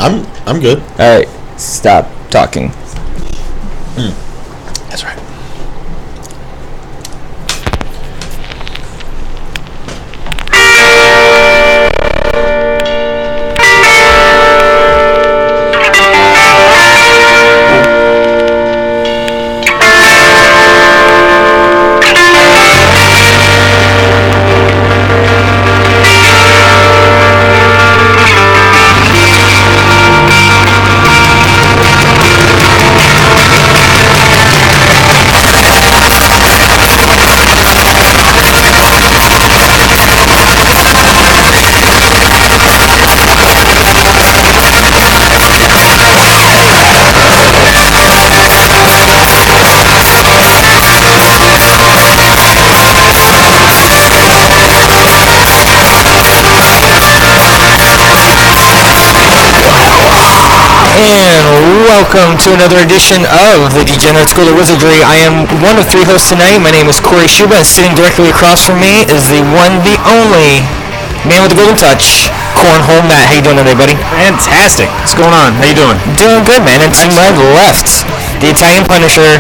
I'm good. All right, stop talking. That's right. Welcome to another edition of the Degenerate School of Wizardry. I am one of three hosts tonight. My name is Corey Shuba, and sitting directly across from me is the one, the only man with the golden touch, Cornhole Matt. How you doing today, buddy? Fantastic. What's going on? How you doing? Doing good, man. And to my left, the Italian Punisher,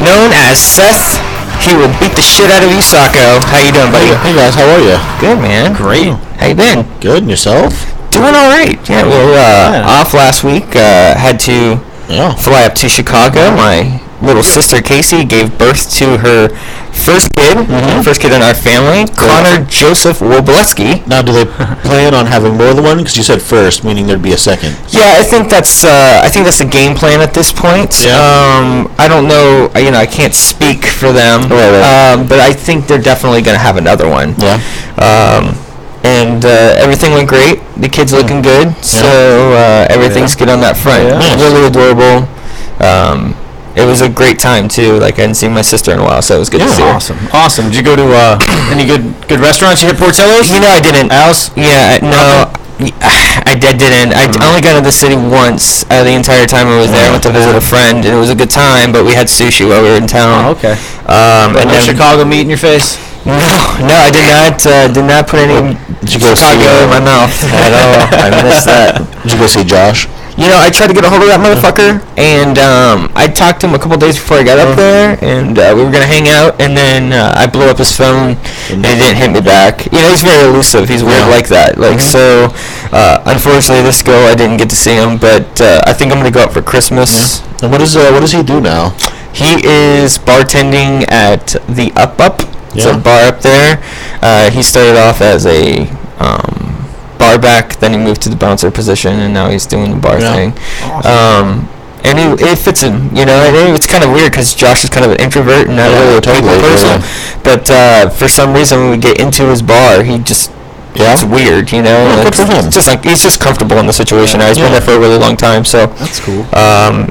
known as Seth. He will beat the shit out of you, Sacco. How you doing, buddy? Hey guys, how are you? Good, man. Great. How you been? Good, and yourself? Doing all right. Yeah, we were off last week. Had to fly up to Chicago. My little sister Casey gave birth to her first kid, first kid in our family, Connor Joseph Wobleski. Now, do they plan on having more than one? Because you said first, meaning there'd be a second. Yeah, I think that's the game plan at this point. Yeah. I don't know. I can't speak for them. Right. But I think they're definitely going to have another one. Yeah. And everything went great. The kid's looking good, so everything's good on that front. Yeah. Really adorable. It was a great time too. Like, I hadn't seen my sister in a while, so it was good to see her. Awesome. Did you go to any good restaurants? You hit Portillo's? I didn't. Alice? Yeah, no. I didn't. I only got into the city once the entire time I was there. I went to visit a friend, and it was a good time, but we had sushi while we were in town. Oh, okay. And then Chicago meat in your face? No, I did not put any Chicago in my mouth at all. I missed that. Did you go see Josh? I tried to get a hold of that motherfucker, and I talked to him a couple days before I got up there, and we were going to hang out, and then I blew up his phone, and he didn't hit me back. He's very elusive. He's weird like that. So, unfortunately, this go, I didn't get to see him, but I think I'm going to go up for Christmas. Yeah. And what does he do now? He is bartending at the Up. It's a bar up there. He started off as a bar back, then he moved to the bouncer position, and now he's doing the bar thing. Awesome. And it fits him, it's kind of weird because Josh is kind of an introvert and not really a people person. Yeah. But for some reason, when we get into his bar, he just it's weird, It's just like he's just comfortable in the situation. He's been there for a really long time, so that's cool.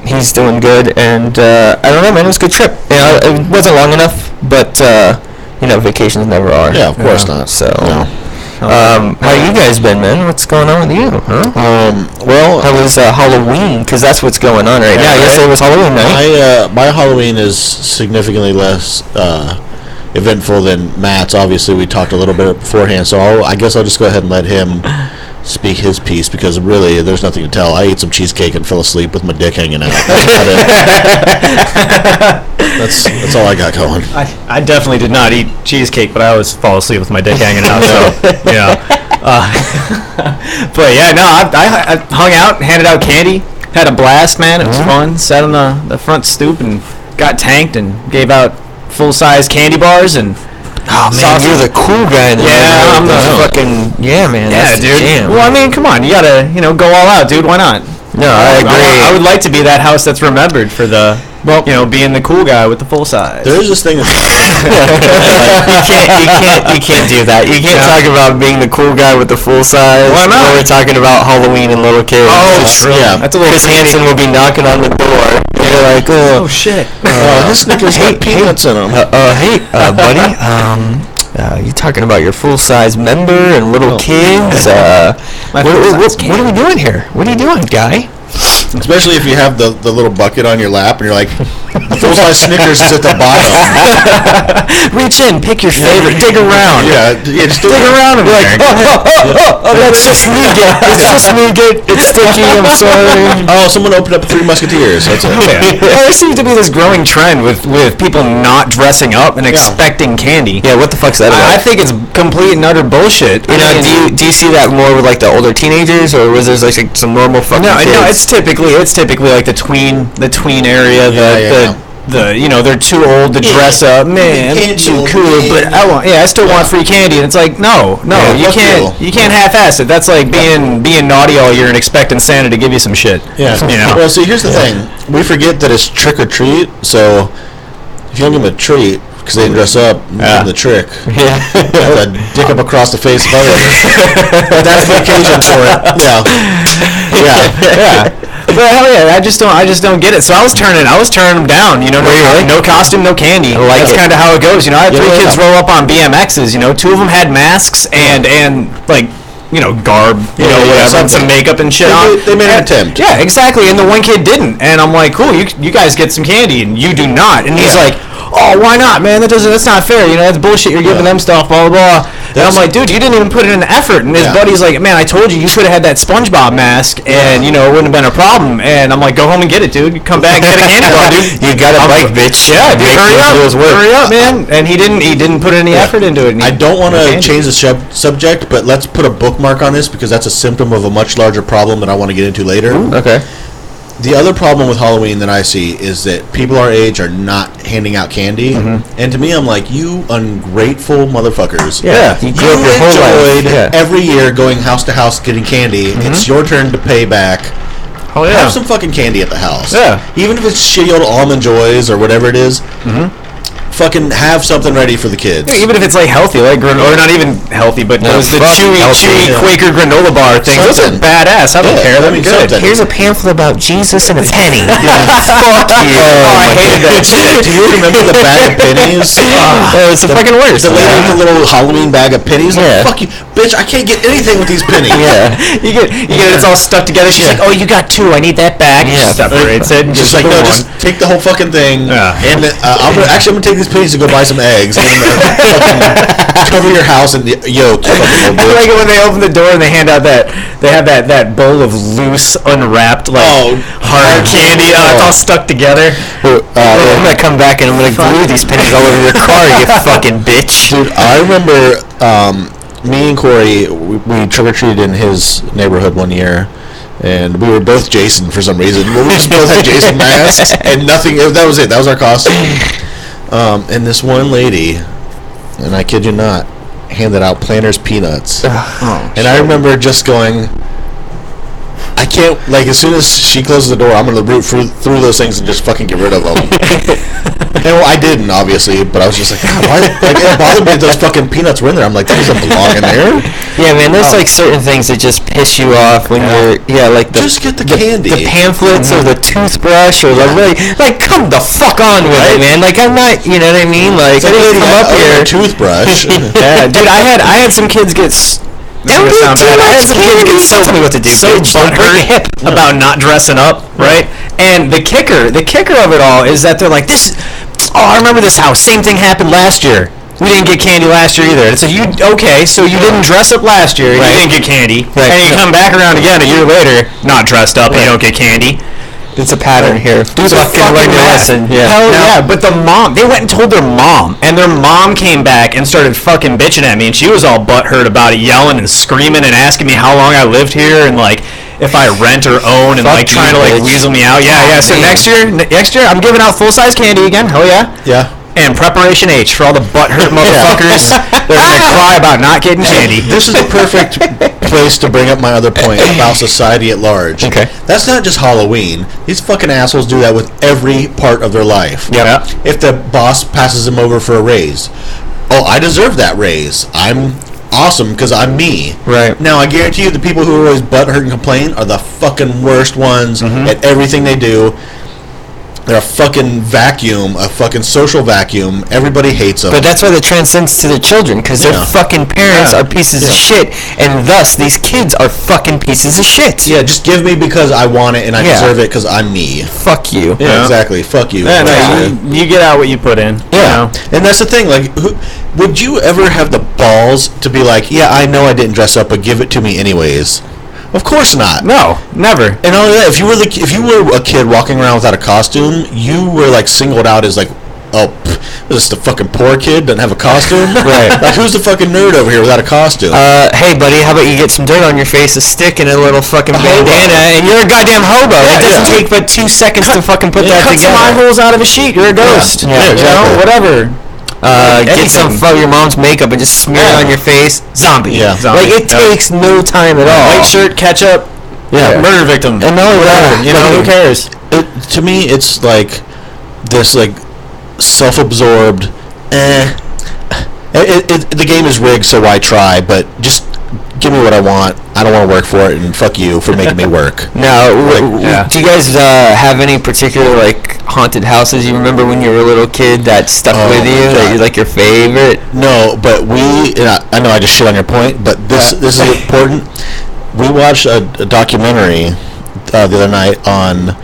He's doing good, and I don't know, man. It was a good trip. It wasn't long enough, but vacations never are. Yeah, of course not. So. How you guys been, man? What's going on with you? Huh? Well, how was Halloween? Because that's what's going on right now. Yesterday was Halloween night. My Halloween is significantly less eventful than Matt's. Obviously, we talked a little bit beforehand, so I guess I'll just go ahead and let him speak his piece, because really there's nothing to tell. I ate some cheesecake and fell asleep with my dick hanging out. That's all I got going. I definitely did not eat cheesecake, but I always fall asleep with my dick hanging out. So but yeah, no, I hung out, handed out candy, had a blast, man. It was fun. Sat on the front stoop and got tanked and gave out full-size candy bars and. Oh man, you're the cool guy. I'm the fucking man. Yeah, that's dude. Jam. Well, I mean, come on, you gotta go all out, dude. Why not? No, I agree. I would like to be that house that's remembered for the being the cool guy with the full size. There is this thing that you can't do that. You can't talk about being the cool guy with the full size. Why not? When we're talking about Halloween and little kids. Oh, true. Yeah, that's a little. Chris Hansen will be knocking on the door. You're like, oh shit. This Snickers got peanuts in them. Hey, buddy. You talking about your full-size member and little kids? What are we doing here? What are you doing, guy? Especially if you have the little bucket on your lap and you're like, The full-size Snickers is at the bottom. Reach in, pick your favorite, dig around. Yeah, just Dig around and be like, that's just me. It's just me. It's sticky. I'm sorry. Oh, someone opened up 3 Musketeers. That's it. There seems to be this growing trend with people not dressing up and expecting candy. Yeah, what the fuck's that about? I think it's complete and utter bullshit. You know, do you see that more with like the older teenagers, or was there like some normal fucking kids? No, it's typically like the tween area. They're too old to dress up. Man, I'm too cool, but I still want free candy. And it's like, no, you can't half-ass it. That's like being naughty all year and expecting Santa to give you some shit. Yeah. Well, see, here's the thing. We forget that it's trick or treat. So if you don't give them a treat because they dress up, give them the trick. Yeah. That dick up across the face of others. That's the occasion for it. Yeah. But hell yeah, I just don't get it. So I was turning them down. No costume, no candy. That's kind of how it goes. I had 3 kids roll up on BMXs. 2 of them had masks and like garb, whatever, and some makeup and shit on. They made an attempt. Yeah, exactly. And the one kid didn't. And I'm like, cool, you guys get some candy, and you do not. And he's like, oh, why not, man? That's not fair. That's bullshit. You're giving them stuff, blah, blah, blah. And I'm like, dude, you didn't even put in an effort. And his buddy's like, man, I told you could have had that SpongeBob mask, and, it wouldn't have been a problem. And I'm like, go home and get it, dude. You come back and get a candy bar, dude. You got a bike, bitch. Yeah, dude, hurry up, man. And he didn't put any effort into it. I don't want to change the subject, but let's put a bookmark on this because that's a symptom of a much larger problem that I want to get into later. Ooh, okay. The other problem with Halloween that I see is that people our age are not handing out candy. And to me, I'm like, you ungrateful motherfuckers. Yeah. You grew up your whole life. Every year going house to house getting candy. It's your turn to pay back. Oh, yeah. Have some fucking candy at the house. Yeah. Even if it's shitty old Almond Joys or whatever it is. Fucking have something ready for the kids. Yeah, even if it's like healthy, like or not even healthy, but those the chewy Quaker granola bar things. Those are badass. I don't care. That'd be good. Here's a pamphlet about Jesus and a penny. Fuck you. I hated that shit. Do you remember the bag of pennies? It's the fucking worst. The lady with the little Halloween bag of pennies. Like, fuck you, bitch! I can't get anything with these pennies. You get it. It's all stuck together. She's like, oh, you got 2. I need that back. Yeah. Separates it. Just like, no, just take the whole fucking thing. Yeah. And I'm gonna take these pennies to go buy some eggs. Cover your house in yolk. I like it when they open the door and they hand out that bowl of loose, unwrapped, hard candy. It's all stuck together. I'm gonna come back and I'm gonna glue these pennies all over your car, you fucking bitch. Dude, I remember me and Corey, we trick-or-treated in his neighborhood one year. And we were both Jason for some reason. We just both had Jason masks and nothing. That was it. That was our costume. And this one lady, and I kid you not, handed out Planters peanuts. I remember just going, I can't, as soon as she closes the door, I'm going to root through those things and just fucking get rid of them. And I didn't, obviously, but I was just like, God, why? It bothered me that those fucking peanuts were in there. I'm like, that doesn't belong in there. Yeah, man, there's certain things that just piss you off when you're, just get the candy. The pamphlets or the toothbrush or come the fuck on with it, man. I'm not, you know what I mean? I didn't come up here. Toothbrush. Yeah, dude, I had some kids get. Don't do too much candy. Tell me what to do. So butthurt about not dressing up, right? And the kicker of it all is that they're like, this. Oh, I remember this house. Same thing happened last year. We didn't get candy last year either. And so you didn't dress up last year. Right. You didn't get candy, right. And you come back around again a year later, not dressed up, and you don't get candy. It's a pattern here. Do the fucking lesson. Yeah. Hell yeah. But the mom, they went and told their mom, and their mom came back and started fucking bitching at me, and she was all butthurt about it, yelling and screaming and asking me how long I lived here and if I rent or own and trying to weasel me out. Yeah. So next year I'm giving out full size candy again. Hell yeah. Yeah. And Preparation H for all the butthurt motherfuckers. They're gonna cry about not getting candy. This is the perfect place to bring up my other point about society at large. Okay. That's not just Halloween. These fucking assholes do that with every part of their life. Yeah. If the boss passes them over for a raise, I deserve that raise. I'm awesome because I'm me. Right. Now, I guarantee you the people who are always butthurt and complain are the fucking worst ones at everything they do. They're a fucking vacuum, a fucking social vacuum. Everybody hates them. But that's why that transcends to the children, because their fucking parents are pieces of shit, and thus these kids are fucking pieces of shit. Yeah, just give me because I want it and I deserve it because I'm me. Fuck you. Yeah, exactly. Fuck you. Yeah, no, you get out what you put in. Yeah, you know? And that's the thing. Like, would you ever have the balls to be like, yeah, I know I didn't dress up, but give it to me anyways? Of course not. No, never. And only that, if you were a kid walking around without a costume, you were like singled out as like, oh, this is the fucking poor kid doesn't have a costume. Right. Like, who's the fucking nerd over here without a costume? Hey buddy, how about you get some dirt on your face, a stick, and a little fucking bandana, and you're a goddamn hobo. It doesn't take but 2 seconds to fucking put that cut together. some eye holes out of a sheet. You're a ghost. Yeah, You know, whatever. Get some of your mom's makeup and just smear it on your face. Zombie. Yeah. Like, it takes no time at all. White shirt, ketchup. Yeah. Murder victim. And no, You know, who cares? To me, it's like this, like, self-absorbed. The game is rigged, so why try? But just give me what I want. I don't want to work for it, and fuck you for making me work. Now, Yeah. do you guys have any particular, like, haunted houses you remember when you were a little kid that stuck with you, that you like your favorite? No, but I know I just shit on your point, but this is important. We watched a documentary the other night on,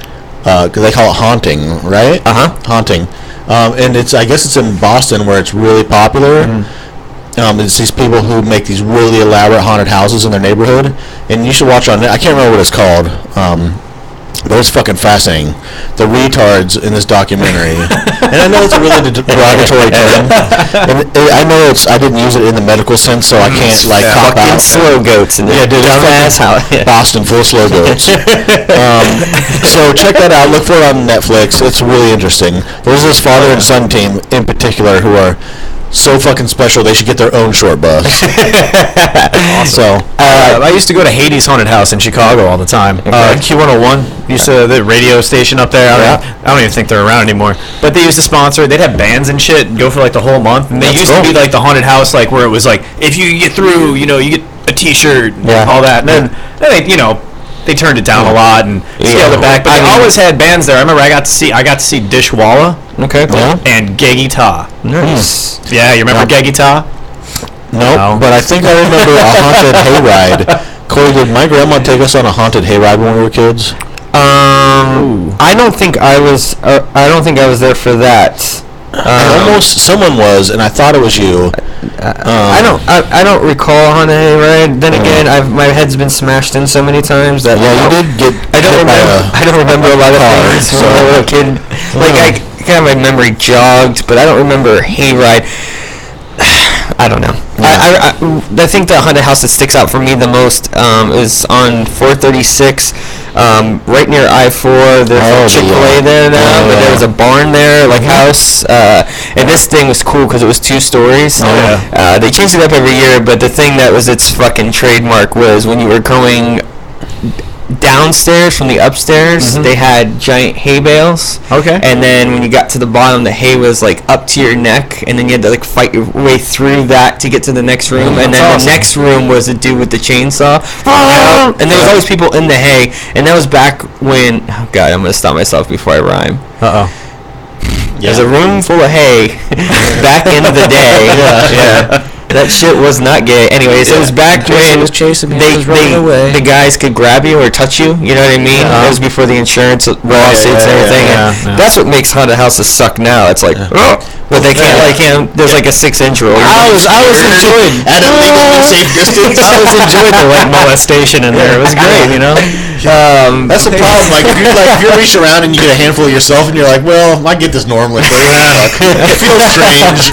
they call it Haunting, right? Haunting. And I guess it's in Boston where it's really popular. It's these people who make these really elaborate haunted houses in their neighborhood, and you should watch I can't remember what it's called, but it's fucking fascinating. The retards in this documentary, and I know it's a really derogatory term, and I know I didn't use it in the medical sense, so I can't like cop out. Slow goats in Yeah, dude, dumbass house. Boston full of slow goats. So check that out. Look for it on Netflix. It's really interesting. There's this father and son team in particular who are so fucking special. They should get their own short bus. Awesome. So I used to go to Hades Haunted House in Chicago all the time. Q101 used to the radio station up there. I don't even think they're around anymore. But they used to sponsor. They'd have bands and shit and go for like the whole month. And they used to be like the haunted house, like where it was like if you get through, you know, you get a T-shirt, and all that. And then they, you know, they turned it down a lot and scaled it back. But they always had bands there. I remember I got to see Dishwalla. Okay. Yeah. And Geggy Ta. Nice. Yeah, you remember Geggy Ta? Nope. But I think I remember a haunted hayride. Corey, did my grandma take us on a haunted hayride when we were kids? I don't think I was. I don't think I was there for that. Almost someone was, and I thought it was you. I don't recall a haunted hayride. Then again, my head's been smashed in so many times that you did get. I don't remember a lot of things when I was a kid. Like I kind of my memory jogged, but I don't remember hayride. I don't know. I think the haunted house that sticks out for me the most is on 436, right near I-4. There's a Chick-fil-A there now, but there was a barn there, like house. And this thing was cool because it was 2 stories. They changed it up every year, but the thing that was its fucking trademark was when you were going downstairs from the upstairs, they had giant hay bales. Okay. And then when you got to the bottom, the hay was like up to your neck, and then you had to like fight your way through that to get to the next room. And then the next room was a dude with the chainsaw. And there was always people in the hay. And that was back when, oh god, I'm gonna stop myself before I rhyme. There's a room full of hay back in the day. That shit was not gay. Anyways, it was back when the guys could grab you or touch you. You know what I mean? It was before the insurance lawsuits and everything. And that's what makes haunted houses suck now. It's like, but they can't like him. There's like a 6-inch rule. I was enjoying at a legal safe distance. I was enjoying the like molestation in there. It was great, you know. That's the problem. Like if you reach around and you get a handful of yourself, and you're like, well, I get this normally, but it feels strange.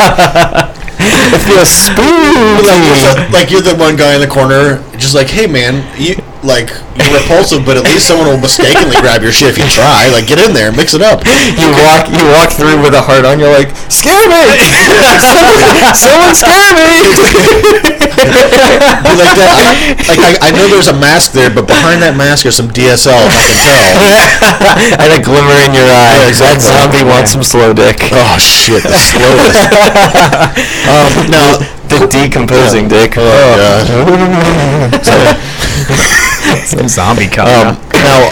It feels spooky. Like you're the one guy in the corner, just like, hey man, you're repulsive, but at least someone will mistakenly grab your shit if you try. Like, get in there, mix it up. You walk through with a heart on. You're like, scare me! Someone scare me! Like that. I know there's a mask there, but behind that mask there's some DSL. If I can tell. And a glimmer in your eye. Exactly. That zombie wants some slow dick. Oh shit, the slow dick. Now the decomposing dick. Oh god. Some zombie coming. Now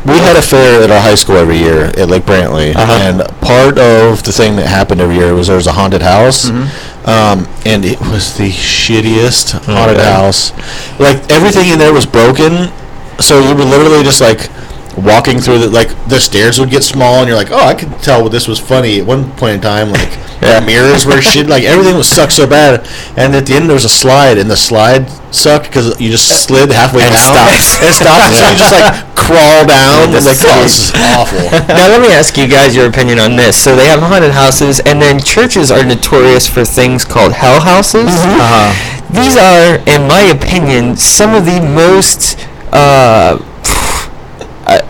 we had a fair at our high school every year at Lake Brantley, and part of the thing that happened every year was there was a haunted house, and it was the shittiest haunted house. Like, everything in there was broken, so you were literally just like walking through the stairs would get small, and you're like, oh, I could tell this was funny at one point in time. Like, the mirrors were shit. Like, everything was sucked so bad. And at the end, there was a slide, and the slide sucked because you just slid halfway down. And stopped. So you just like crawl down. Like, oh, this is awful. Now let me ask you guys your opinion on this. So they have haunted houses, and then churches are notorious for things called hell houses. These are, in my opinion, some of the most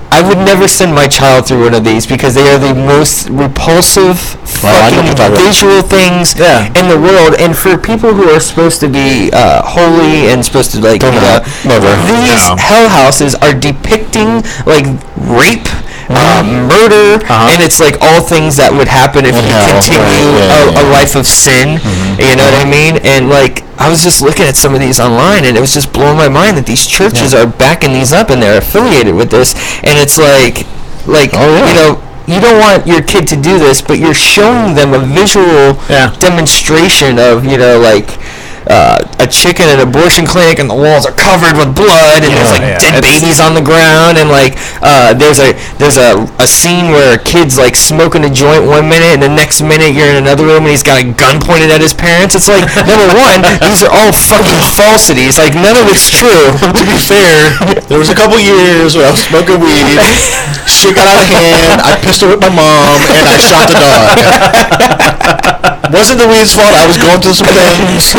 I would never send my child through one of these because they are the most repulsive fucking visual things in the world. And for people who are supposed to be holy and supposed to like, these hell houses are depicting like rape, murder, and it's like all things that would happen if you continue a life of sin. You know what I mean? And like, I was just looking at some of these online, and it was just blowing my mind that these churches are backing these up and they're affiliated with this. And it's like you know, you don't want your kid to do this, but you're showing them a visual demonstration of, you know, like a chick in an abortion clinic, and the walls are covered with blood, and there's like dead babies on the ground, and like there's a scene where a kid's like smoking a joint one minute, and the next minute you're in another room and he's got a gun pointed at his parents. It's like, number one, these are all fucking falsities. Like, none of it's true. To be fair, there was a couple years where I was smoking weed, shit got out of hand, I pistol whipped my mom, and I shot the dog. Wasn't the weed's fault. I was going through some things.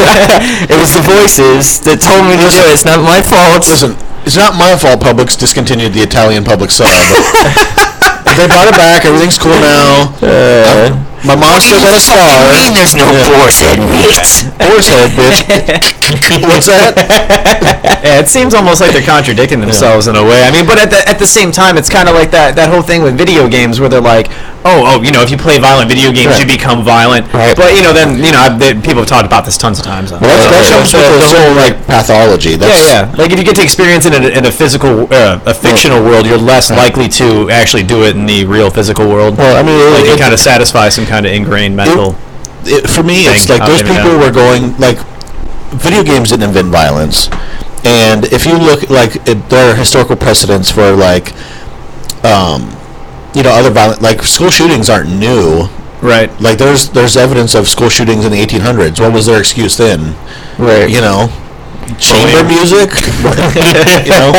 It was the voices that told me to do it. It's not my fault. Listen, it's not my fault Publix discontinued the Italian Public sub. They brought it back. Everything's cool now. My mom still got a star. What do you mean there's no boar's head meat? Boar's head, bitch. What's that? Yeah, it seems almost like they're contradicting themselves in a way. I mean, but at the same time, it's kind of like that whole thing with video games where they're like, oh, you know, if you play violent video games, you become violent. Right. But, you know, then, you know, people have talked about this tons of times. Well, that shows the whole, like, pathology. That's Like, if you get to experience it in a physical, a fictional world, you're less likely to actually do it in the real physical world. Well, I mean, like, it kind of satisfies some kind of ingrained mental for me, it's like those people were going, like, video games didn't invent violence. And if you look, like, there are historical precedents for, like, you know, other violent, like, school shootings aren't new. Right. Like, there's evidence of school shootings in the 1800s. What was their excuse then? Right. You know, chamber music. You know.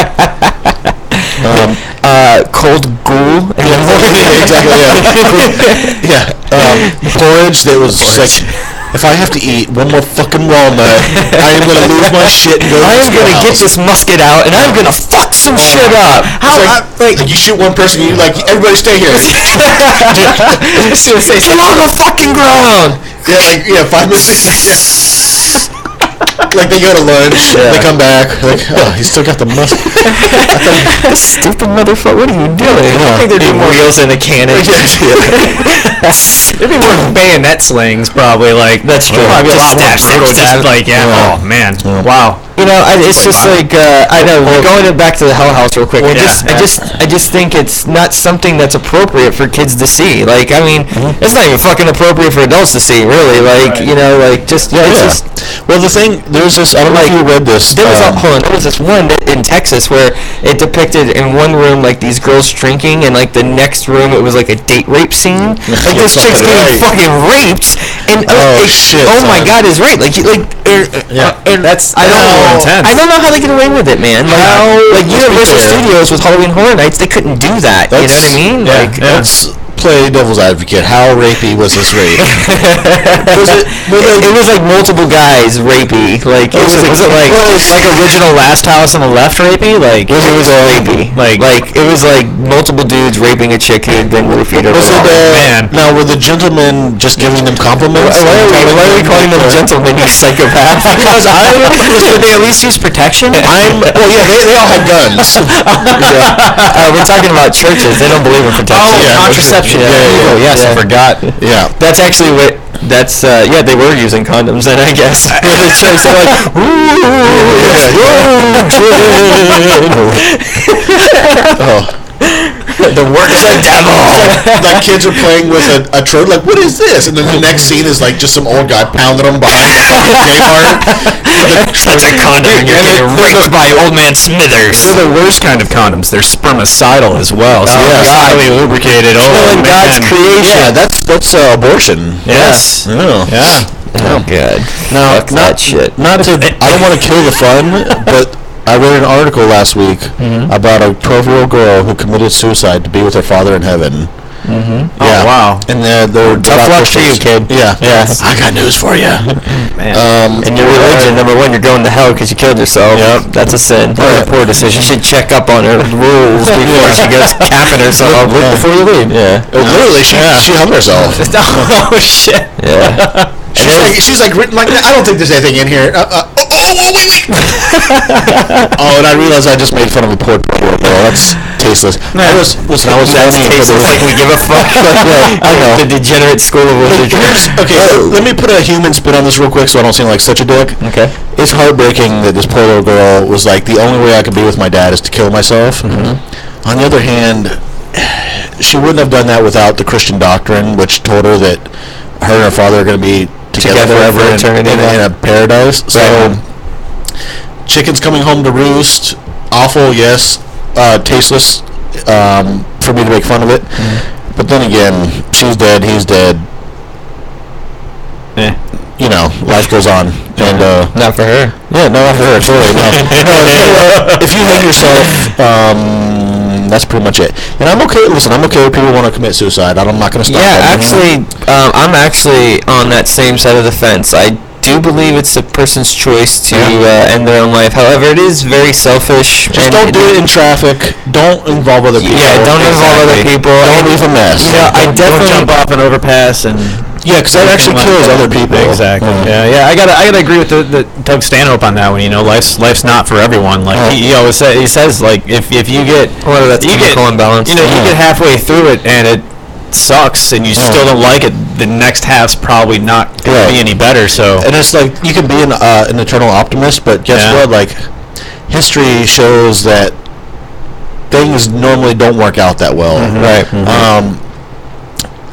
Cold gruel. Exactly. Yeah. Porridge that was like, if I have to eat one more fucking walnut, I am gonna lose my shit and go. I am gonna get this musket out, and I'm gonna fuck some shit up. How? Like you shoot one person, you like everybody stay here. Get on the fucking ground. Yeah, 5 minutes. Like, they go to lunch, they come back, like, oh, he's still got the muscle. Stupid motherfucker, what are you doing? I think they're doing wheels in a cannon. There'd be more bayonet slings, probably, like, that's true. Probably a lot more brutal, just like, oh, man, wow. You know, it's just like, I know, going back to the Hell House real quick, I just think it's not something that's appropriate for kids to see. Like, I mean, it's not even fucking appropriate for adults to see, really. Like, you know, like, just, it's just... Well, the thing, there's this, I don't know if you read this. There was this one in Texas where it depicted in one room, like, these girls drinking, and, like, the next room, it was, like, a date rape scene. Like, this chick's getting fucking raped, and, oh my God, is rape. Like, and that's, I don't know how they get away with it, man. Like Universal Studios with Halloween Horror Nights, they couldn't do that. You know what I mean? Like, let's play devil's advocate. How rapey was this rape? It was like multiple guys rapey. Like, was it like original Last House on the Left rapey? Like, it was rapey. Like it was like multiple dudes raping a chick who had been roofied. Was it man? Now, were the gentlemen just giving them compliments? Why are we calling them gentlemen, you psychopath? Because did they at least use protection? They all had guns. We're talking about churches. They don't believe in protection. Contraception. Yes, I forgot. Yeah. That's actually what. That's they were using condoms then, I guess. The work of the devil. Like kids are playing with a troll. Like, what is this? And then the next scene is like just some old guy pounding them behind Kmart. That's a condom, and you're getting raped by old man Smithers. They're the worst kind of condoms. They're spermicidal as well. So highly lubricated. Killing God's creation. Yeah, that's abortion. Yes. Yeah. Yeah. Oh, God. Now, Fuck that shit. Not to. I don't want to kill the fun, but I read an article last week about a 12-year-old girl who committed suicide to be with her father in heaven. Mm-hmm. Yeah. Oh, wow. And they're Tough luck for you, kid. Yeah. Yeah. I got news for you. Man. And your religion, number one, you're going to hell because you killed yourself. Yep. That's a sin. Or a poor decision. You should check up on her rules before she goes capping herself. Before you leave. Yeah. Literally, she hung herself. Oh, shit. Yeah. She's like written like, I don't think there's anything in here. Wait. Oh, and I realized I just made fun of a poor girl. That's tasteless. I was tasteless. Like we give a fuck. I know. The degenerate school of literature. Okay, let me put a human spin on this real quick so I don't seem like such a dick. Okay. It's heartbreaking that this poor little girl was like, the only way I could be with my dad is to kill myself. On the other hand, she wouldn't have done that without the Christian doctrine, which told her that her and her father are going to be together forever for eternity in a paradise. So, chickens coming home to roost, awful, yes, tasteless, for me to make fun of it. But then again, she's dead, he's dead. You know, life goes on. And not for her. Yeah, no, not for her. Totally. No. If you hate yourself, that's pretty much it. And I'm okay. Listen, I'm okay if people want to commit suicide. I'm not going to stop. Yeah, them. actually, I'm actually on that same side of the fence. I do believe it's a person's choice to end their own life. However, it is very selfish. Just don't do it in traffic. Don't involve other people. Yeah, don't involve other people. Don't leave a mess. You know, I definitely don't jump off an overpass and. Yeah, because that actually kills other people. Exactly. Yeah. I gotta agree with the Doug Stanhope on that one. You know, life's not for everyone. Like he always says like if you get that's chemical imbalance. You know, you get halfway through it and it sucks and you still don't like it. The next half's probably not gonna be any better. So and it's like you can be an eternal optimist, but guess what? Like history shows that things normally don't work out that well. Right.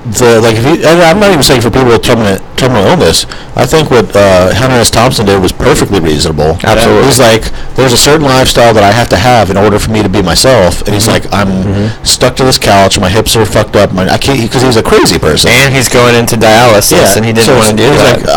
I'm not even saying for people with terminal illness. I think what Hunter S. Thompson did was perfectly reasonable. Absolutely. He's like, there's a certain lifestyle that I have to have in order for me to be myself. And he's like, I'm stuck to this couch. My hips are fucked up. I can't, because he's a crazy person. And he's going into dialysis, and he didn't want to do that. Like,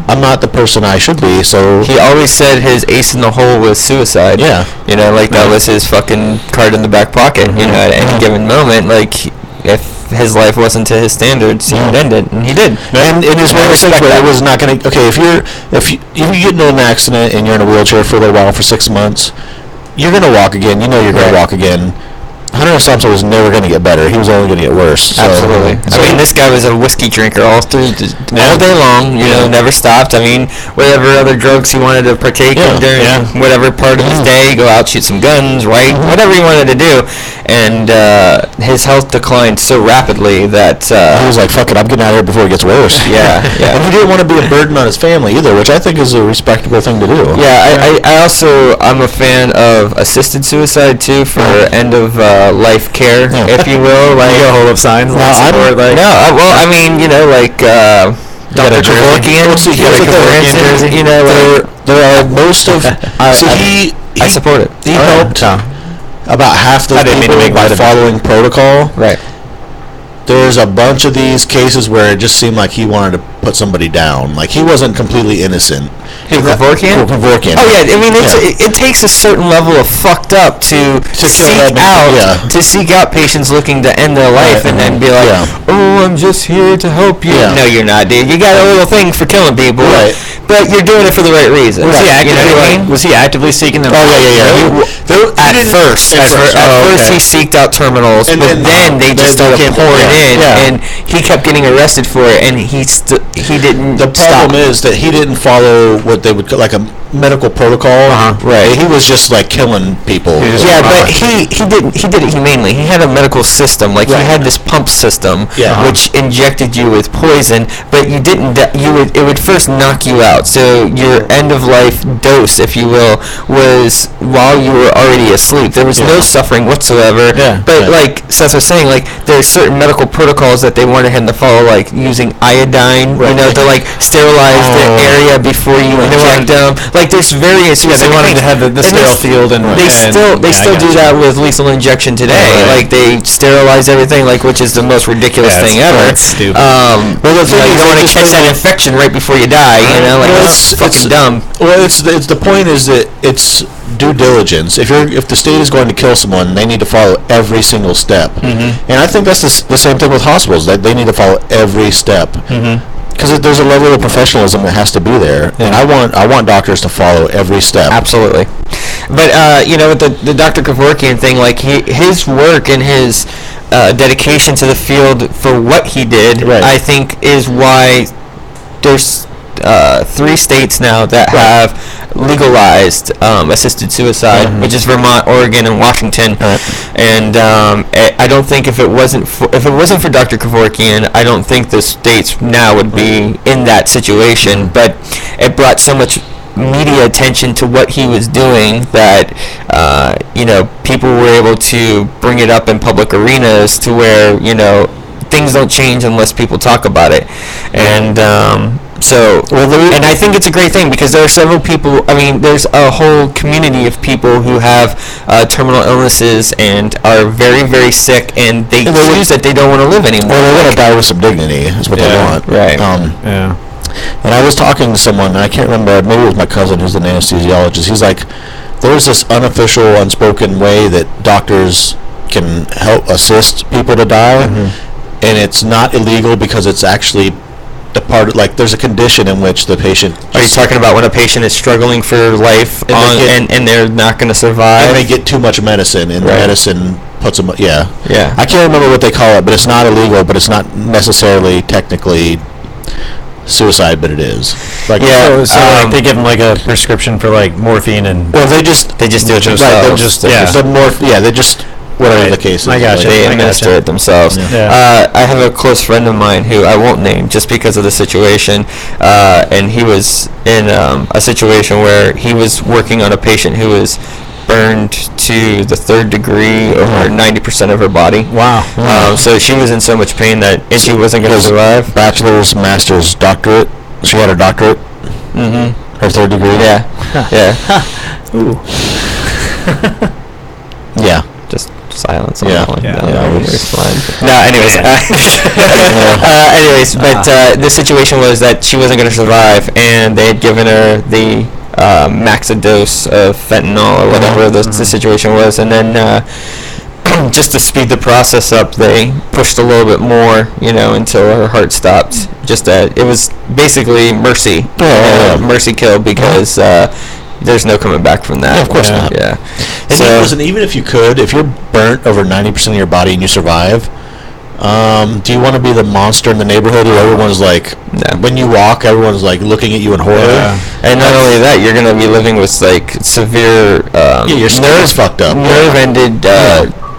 I'm not the person I should be. So he always said his ace in the hole was suicide. Yeah. You know, like that was his fucking card in the back pocket. You know, at any given moment, like if his life wasn't to his standards, he would end it, and he did. And in his way, it was not going to. Okay, if you get into an accident and you're in a wheelchair for a little while for 6 months, you're going to walk again. You know you're going to walk again. Hunter S. Thompson was never going to get better. He was only going to get worse. So. Absolutely. I mean, this guy was a whiskey drinker all day long. You know, never stopped. I mean, whatever other drugs he wanted to partake in during whatever part of his day, go out, shoot some guns, write, whatever he wanted to do. And his health declined so rapidly that he was like, "Fuck it, I'm getting out of here before it gets worse." Yeah. And he didn't want to be a burden on his family either, which I think is a respectable thing to do. Yeah, I'm a fan of assisted suicide too for end of life care, if you will. Like a hold of signs. I mean, you know, like Dr. Kevorkian. You know, there are most of. I support it. He helped about half the people by following protocol. Right. There's a bunch of these cases where it just seemed like he wanted to put somebody down. Like he wasn't completely innocent. Kevorkian? Kevorkian. Oh yeah, I mean it takes a certain level of fucked up to seek out patients looking to end their life and then be like, oh, I'm just here to help you. No, you're not, dude. You got a little thing for killing people, but you're doing it for the right reason. Was he actively seeking them? Oh yeah. At first, he seeked out terminals, but then they just started pouring in, and he kept getting arrested for it, and he didn't. The problem is that he didn't follow what they would call like a medical protocol. Right. He was just like killing people. Yeah, but he did it humanely. He had a medical system, like he had this pump system, which injected you with poison, but you didn't. It would first knock you out. So your end of life dose, if you will, was while you were already asleep. There was no suffering whatsoever. Yeah. But like Seth was saying, like there are certain medical protocols that they wanted him to follow, like using iodine, to like sterilize the area before you inject them. Like there's various. Yeah, they wanted to have the sterile field, and they still do that with lethal injection today. Like they sterilize everything, like which is the most ridiculous thing ever. That's stupid. Well, the thing you don't want to catch that infection right before you die. It's fucking dumb. Well, it's the point is that it's due diligence. If the state is going to kill someone, they need to follow every single step. And I think that's the same thing with hospitals. That they need to follow every step. Because there's a level of professionalism that has to be there, and I want doctors to follow every step. Absolutely. But with the Dr. Kevorkian thing, like his work and his dedication to the field for what he did, I think is why there's 3 states now that have legalized assisted suicide, which is Vermont, Oregon, and Washington. And I don't think if it wasn't for Dr. Kevorkian, I don't think the states now would be in that situation. But it brought so much media attention to what he was doing that people were able to bring it up in public arenas to where things don't change unless people talk about it. And and I think it's a great thing because there are several people. I mean, there's a whole community of people who have terminal illnesses and are very, very sick, and they choose that they don't want to live anymore. Well, they want to die with some dignity. Is what they want. Right. And I was talking to someone, and I can't remember. Maybe it was my cousin, who's an anesthesiologist. He's like, there's this unofficial, unspoken way that doctors can help assist people to die, and it's not illegal because it's actually the part, like there's a condition in which the patient. Are you talking about when a patient is struggling for life and they're not going to survive? And they get too much medicine, and the medicine puts them. Yeah. Yeah. I can't remember what they call it, but it's not illegal, but it's not necessarily technically suicide, but it is. Like like they give them like a prescription for like morphine and. Well, they just do it themselves. They just. Whatever the case is. I got you. They administer it themselves. I have a close friend of mine who I won't name just because of the situation, and he was in a situation where he was working on a patient who was burned to the 3rd degree, over 90% of her body. Wow. So she was in so much pain that she wasn't going to survive. Bachelor's, master's, doctorate. She had her doctorate. Her 3rd degree. Yeah. Ooh. Yeah. Just silence on Yeah. that one. Yeah. Anyways, but the situation was that she wasn't going to survive, and they had given her the max a dose of fentanyl or whatever the situation was, and then just to speed the process up, they pushed a little bit more, until her heart stopped. It was basically mercy, mercy kill, because there's no coming back from that. Yeah, of course not. Yeah. And listen, even if you're burnt over 90% of your body and you survive, do you want to be the monster in the neighborhood where everyone's like, when you walk, everyone's like looking at you in horror? And not only that, you're going to be living with like severe your skin is fucked up. Nerve-ended,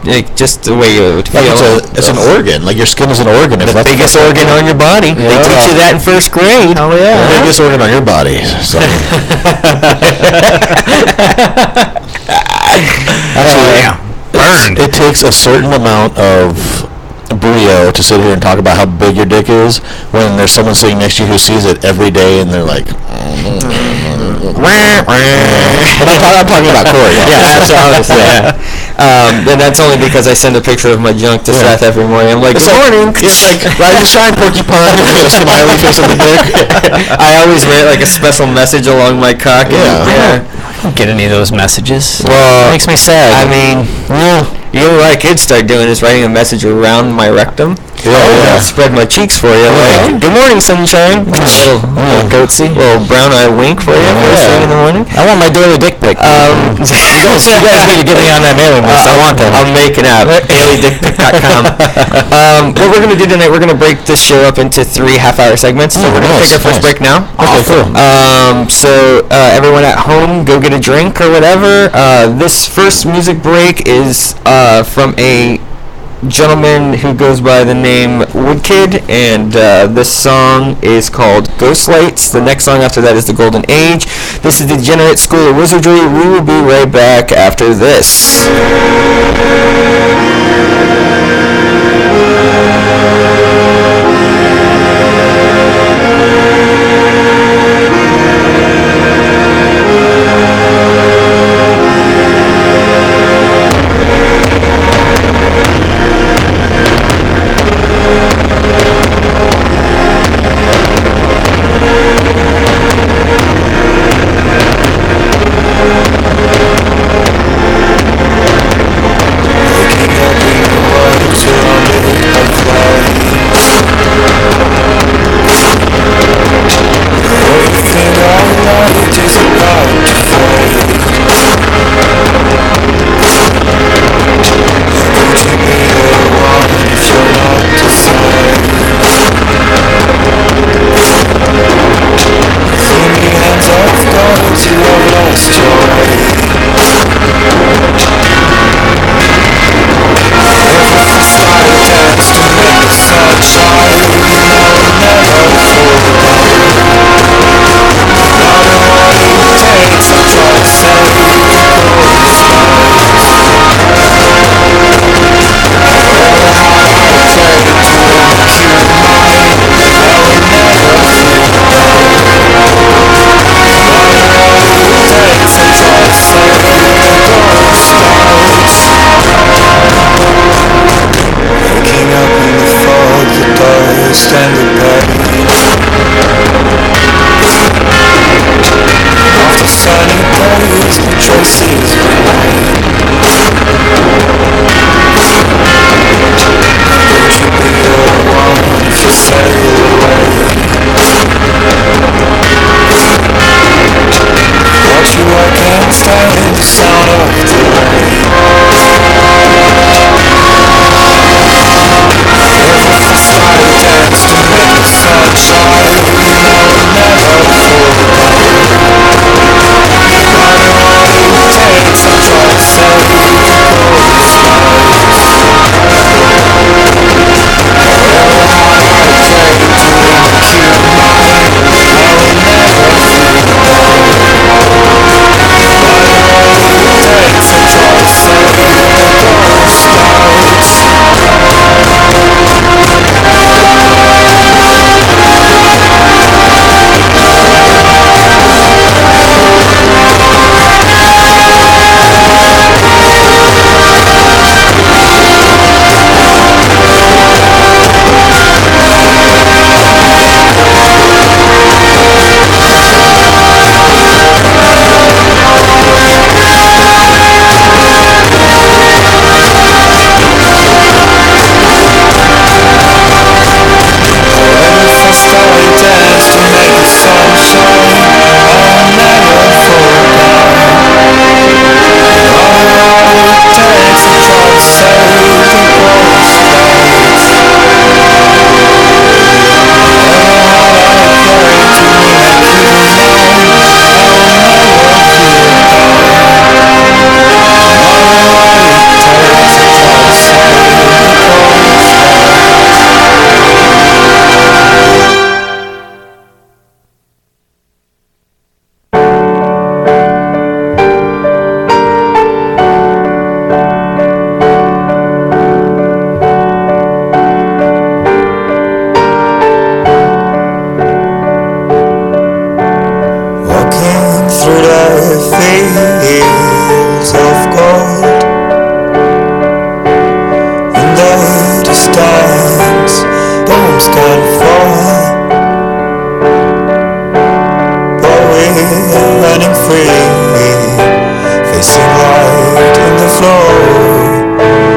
like just the way you would feel. It's an organ. Like your skin is an organ. The biggest organ on your body. They teach you that in 1st grade. Oh yeah. The biggest organ on your body. So. Actually, it takes a certain amount of brio to sit here and talk about how big your dick is when there's someone sitting next to you who sees it every day and they're like, I'm talking about Corey. Yeah, absolutely. And that's only because I send a picture of my junk to Seth every morning. I'm like, good morning. It's like, rise and shine, porcupine. With a smiley face on the dick. I always write like a special message along my cock. I don't get any of those messages. Well, it makes me sad. I mean, You know what I could start doing is writing a message around my rectum. Yeah. Spread my cheeks for you. Like, good morning, sunshine. little goatsy, little brown eye wink for you first thing in the morning. I want my daily dick pic. You guys need to get me on that mailing list. I want that. I'll make it up. dailydickpic.com. What we're going to do tonight, we're going to break this show up into 3 half-hour segments. So we're going to take our first break now. Okay, cool. So everyone at home, go get a drink or whatever. This first music break is from a gentleman who goes by the name Woodkid, and this song is called Ghost Lights. The next song after that is The Golden Age. This is Degenerate School of Wizardry. We will be right back after this. Facing light in the floor.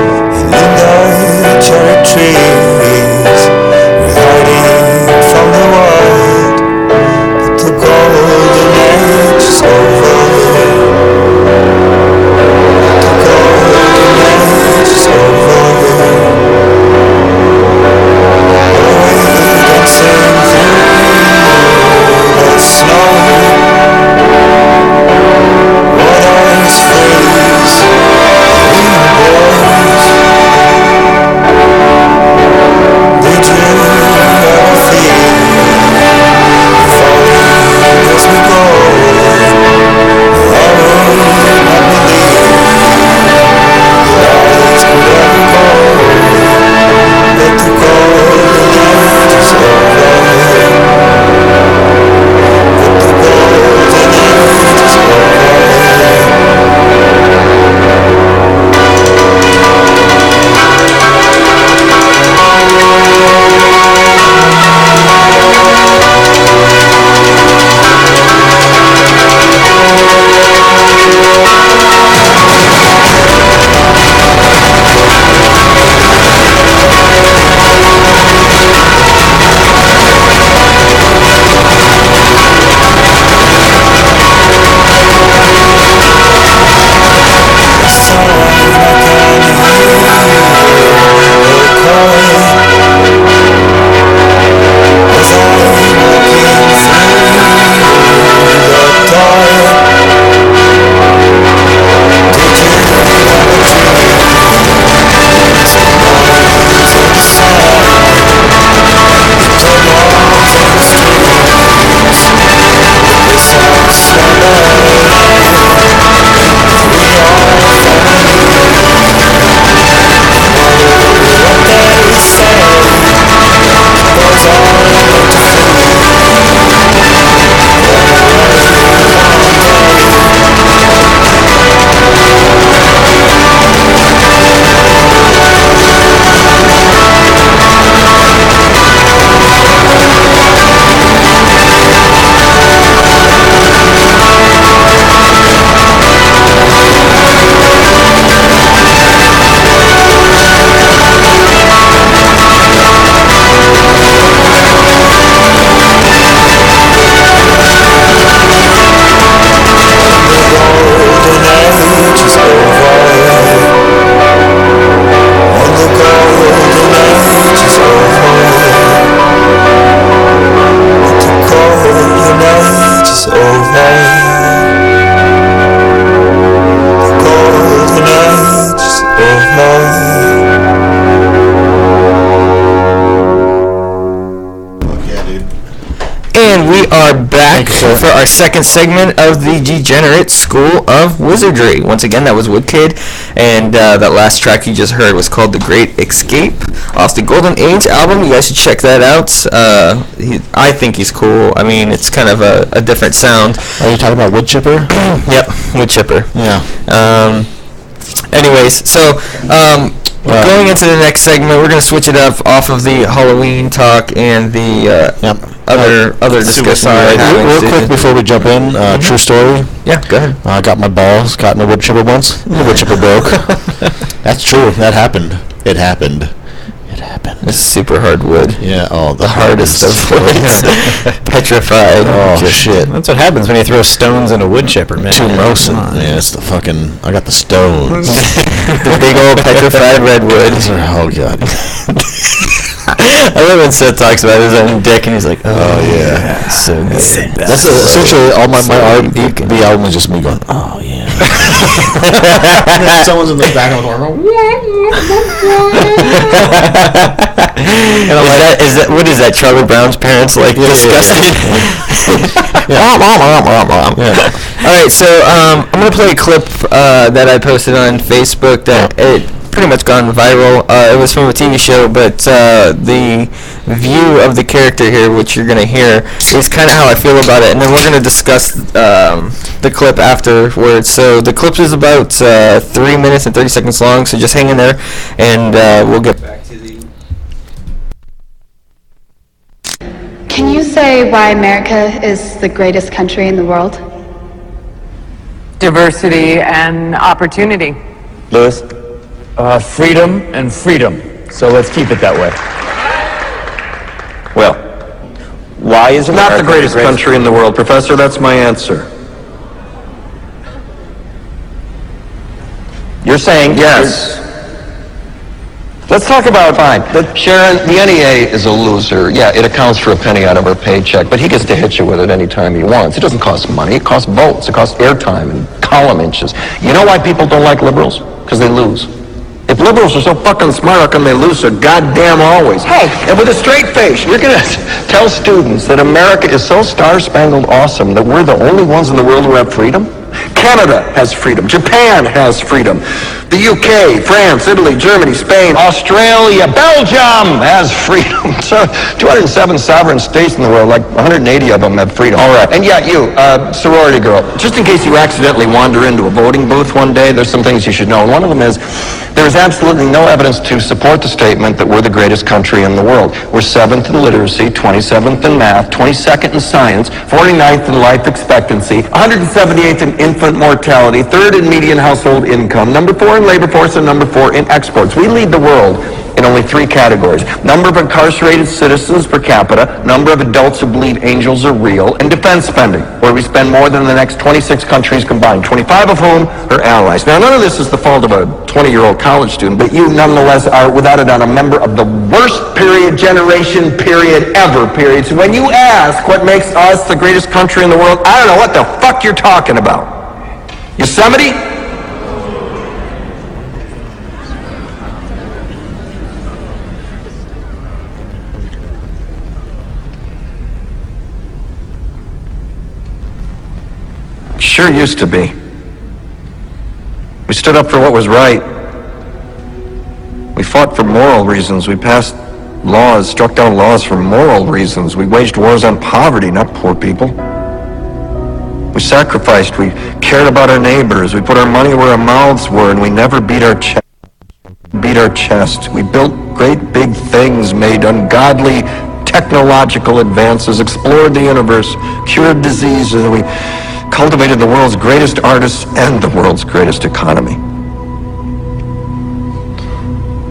we are back for our second segment of the Degenerate School of Wizardry. Once again, that was Woodkid, and that last track you just heard was called The Great Escape off the Golden Age album. You guys should check that out. I think he's cool. I mean, it's kind of a different sound. Are you talking about Wood Chipper? Yep, Wood Chipper. Yeah. Anyways, so going into the next segment, we're going to switch it up off of the Halloween talk and the other discussion. Real quick before we jump in, true story. Yeah, go ahead. I got my balls caught in a wood chipper once. The wood chipper broke. That's true. That happened. It happened. It's super hard wood. Yeah. Oh, the hardest of woods. Petrified. Oh shit. That's what happens when you throw stones in a wood chipper, man. Too roasting. Yeah, it's the fucking. I got the stones. The big old petrified redwood. Oh god. I love when Seth talks about his own dick and he's like, oh yeah, so good. That's essentially all my art. The album is just me going, oh yeah. Someone's in the back of the door. Is that what is that? Charlie Brown's parents like disgusted. Yeah. All right, so I'm gonna play a clip that I posted on Facebook that it pretty much gone viral. It was from a TV show, but the view of the character here, which you're gonna hear, is kind of how I feel about it, and then we're gonna discuss the clip afterwards. So the clip is about 3 minutes and 30 seconds long. So just hang in there, and we'll get back to the. Can you say why America is the greatest country in the world? Diversity and opportunity. Lewis? Freedom and freedom. So let's keep it that way. Well, why is America Not the greatest country in the world, Professor. That's my answer. You're saying Yes. Let's talk about Sharon, the NEA is a loser. Yeah, it accounts for a penny out of our paycheck, but he gets to hit you with it anytime he wants. It doesn't cost money. It costs votes. It costs airtime and column inches. You know why people don't like liberals? Because they lose. If liberals are so fucking smart, how come they lose so goddamn always? Hey, and with a straight face, you're gonna tell students that America is so star-spangled awesome that we're the only ones in the world who have freedom? Canada has freedom. Japan has freedom. The UK, France, Italy, Germany, Spain, Australia, Belgium has freedom. So 207 sovereign states in the world, like 180 of them have freedom. All right. And yeah, you, sorority girl, just in case you accidentally wander into a voting booth one day, there's some things you should know. And one of them is there is absolutely no evidence to support the statement that we're the greatest country in the world. We're 7th in literacy, 27th in math, 22nd in science, 49th in life expectancy, 178th in infant mortality, 3rd in median household income, number 4 in labor force, and number 4 in exports. We lead the world in only 3 categories: number of incarcerated citizens per capita, number of adults who believe angels are real, and defense spending, where we spend more than the next 26 countries combined, 25 of whom are allies. Now, none of this is the fault of a 20-year-old college student, but you nonetheless are, without a doubt, a member of the worst generation ever. So when you ask what makes us the greatest country in the world, I don't know what the fuck you're talking about. Yosemite? Sure used to be. We stood up for what was right. We fought for moral reasons. We passed laws, struck down laws for moral reasons. We waged wars on poverty, not poor people. We sacrificed. We cared about our neighbors. We put our money where our mouths were, and we never beat our chest. We built great big things, made ungodly technological advances, explored the universe, cured diseases, and we cultivated the world's greatest artists and the world's greatest economy.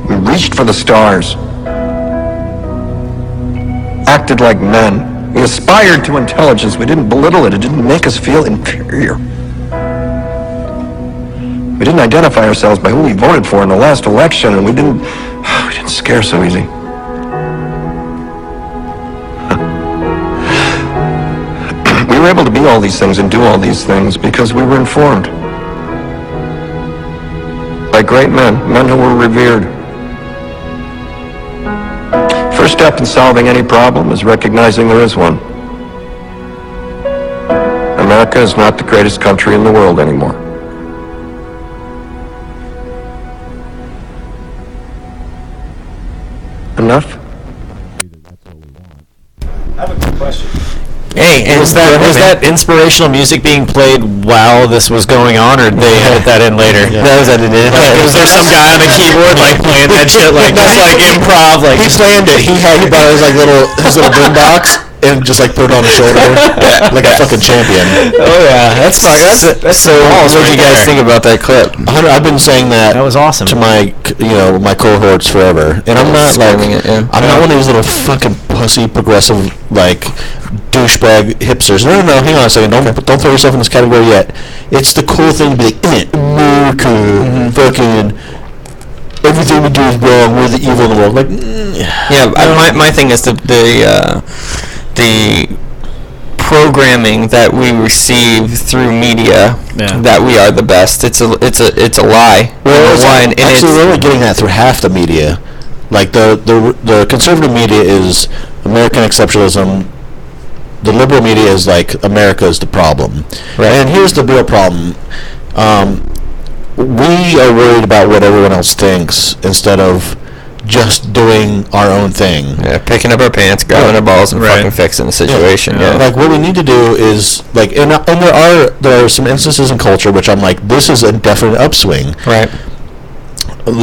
We reached for the stars, acted like men. We aspired to intelligence. We didn't belittle it. It didn't make us feel inferior. We didn't identify ourselves by who we voted for in the last election, and we didn't scare so easy. We were able to be all these things and do all these things because we were informed by great men who were revered. First step in solving any problem is recognizing there is one. America is not the greatest country in the world anymore. Enough? Hey, and was that inspirational music being played while this was going on, or they edit that in later? That was edited. Was there some guy on the keyboard like playing that shit like just like improv? Like He planned it. He brought his little boombox and just put it on his shoulder like a fucking champion. oh yeah, that's So, what did you guys think about that clip? I've been saying that. That was awesome. To my my cohorts forever, and I'm not Screaming it, yeah. I'm not one of these little fucking pussy progressive douchebag hipsters. No, hang on a second. Don't throw yourself in this category yet. It's the cool thing to be like, America, fucking. Everything we do is wrong. We're the evil in the world. My thing is the programming that we receive through media that we are the best. It's a lie. Well, we're only getting that through half the media. Like the conservative media is American exceptionalism. The liberal media is America is the problem. Right. And here's the real problem. We are worried about what everyone else thinks instead of just doing our own thing. Yeah, picking up our pants, grabbing our balls, and fucking fixing the situation. Yeah. What we need to do is and there are some instances in culture which I'm this is a definite upswing. Right.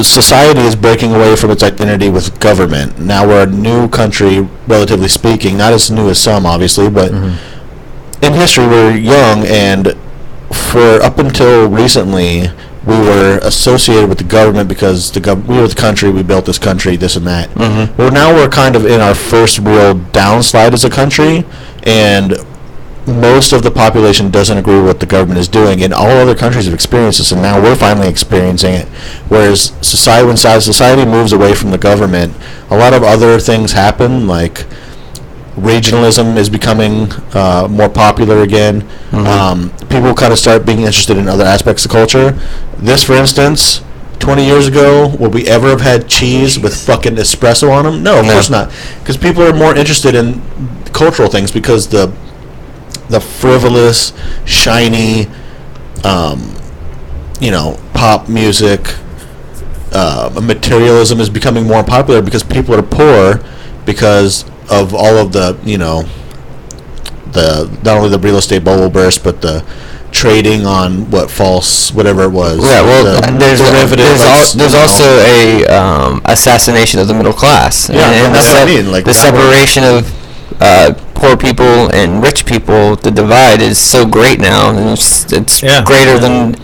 Society is breaking away from its identity with government. Now we're a new country, relatively speaking, not as new as some, obviously, but in history we're young, and for up until recently we were associated with the government because we were the country, we built this country, this and that. Well, now we're kind of in our first real downslide as a country, and most of the population doesn't agree with what the government is doing, and all other countries have experienced this, and now we're finally experiencing it. Whereas when society moves away from the government, a lot of other things happen, like regionalism is becoming more popular again. People kind of start being interested in other aspects of culture. This, for instance, 20 years ago, would we ever have had cheese with fucking espresso on them? No, of course not. Because people are more interested in cultural things because the frivolous, shiny, pop music, materialism is becoming more popular because people are poor because of all of the not only the real estate bubble burst, but the trading on whatever it was. Yeah, well, there's also a assassination of the middle class. Yeah, and that's what I mean. The separation of poor people and rich people, the divide is so great now, and it's greater than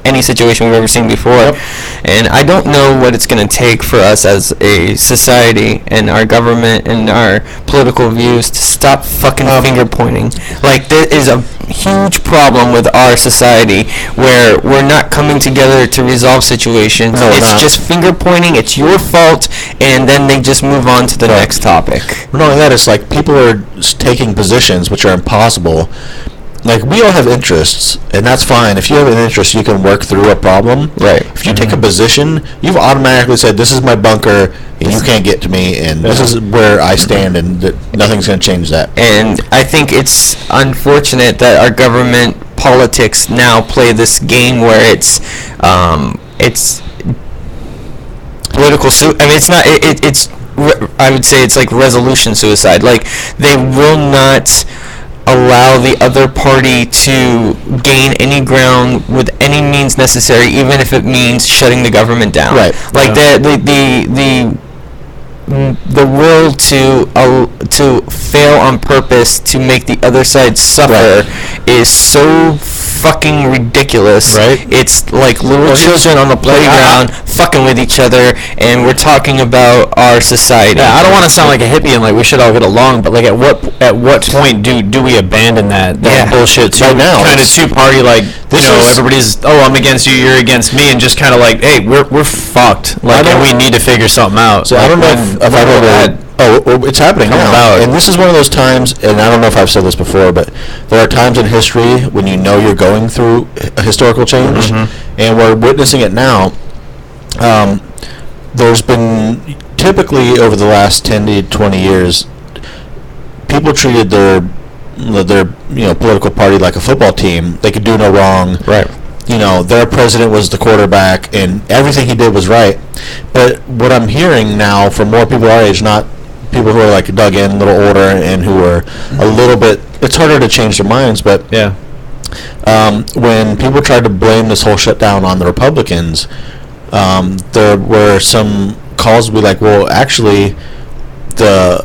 any situation we've ever seen before. And I don't know what it's going to take for us as a society and our government and our political views to stop fucking finger pointing. There is a huge problem with our society where we're not coming together to resolve situations. It's just finger pointing, it's your fault, and then they just move on to the next topic. Not only that, it's people are taking positions which are impossible. We all have interests, and that's fine. If you have an interest, you can work through a problem. Right. If you take a position, you've automatically said, this is my bunker, and you can't get to me, and this is where I stand, and nothing's going to change that. And I think it's unfortunate that our government politics now play this game where it's political it's not. It's I would say it's resolution suicide. They will not allow the other party to gain any ground with any means necessary, even if it means shutting the government down. Right. The will to fail on purpose to make the other side suffer is so fucking ridiculous. Right. It's like little children on the playground fucking with each other, and we're talking about our society. Yeah, I don't want to sound like a hippie and we should all get along, but at what point do we abandon that bullshit? Right now, kind of two-party everybody's I'm against you, you're against me, and just kind of hey, we're fucked. And we need to figure something out. So I don't know if I've ever had. It's happening now. And this is one of those times, and I don't know if I've said this before, but there are times in history when you're going through a historical change, and we're witnessing it now. There's been, typically over the last 10 to 20 years, people treated their their political party like a football team. They could do no wrong. Right. Their president was the quarterback, and everything he did was right. But what I'm hearing now from more people our age, not people who are like dug in, a little older, and who are a little bit, it's harder to change their minds, but Yeah. When people tried to blame this whole shutdown on the Republicans, there were some calls to be like, well, actually, the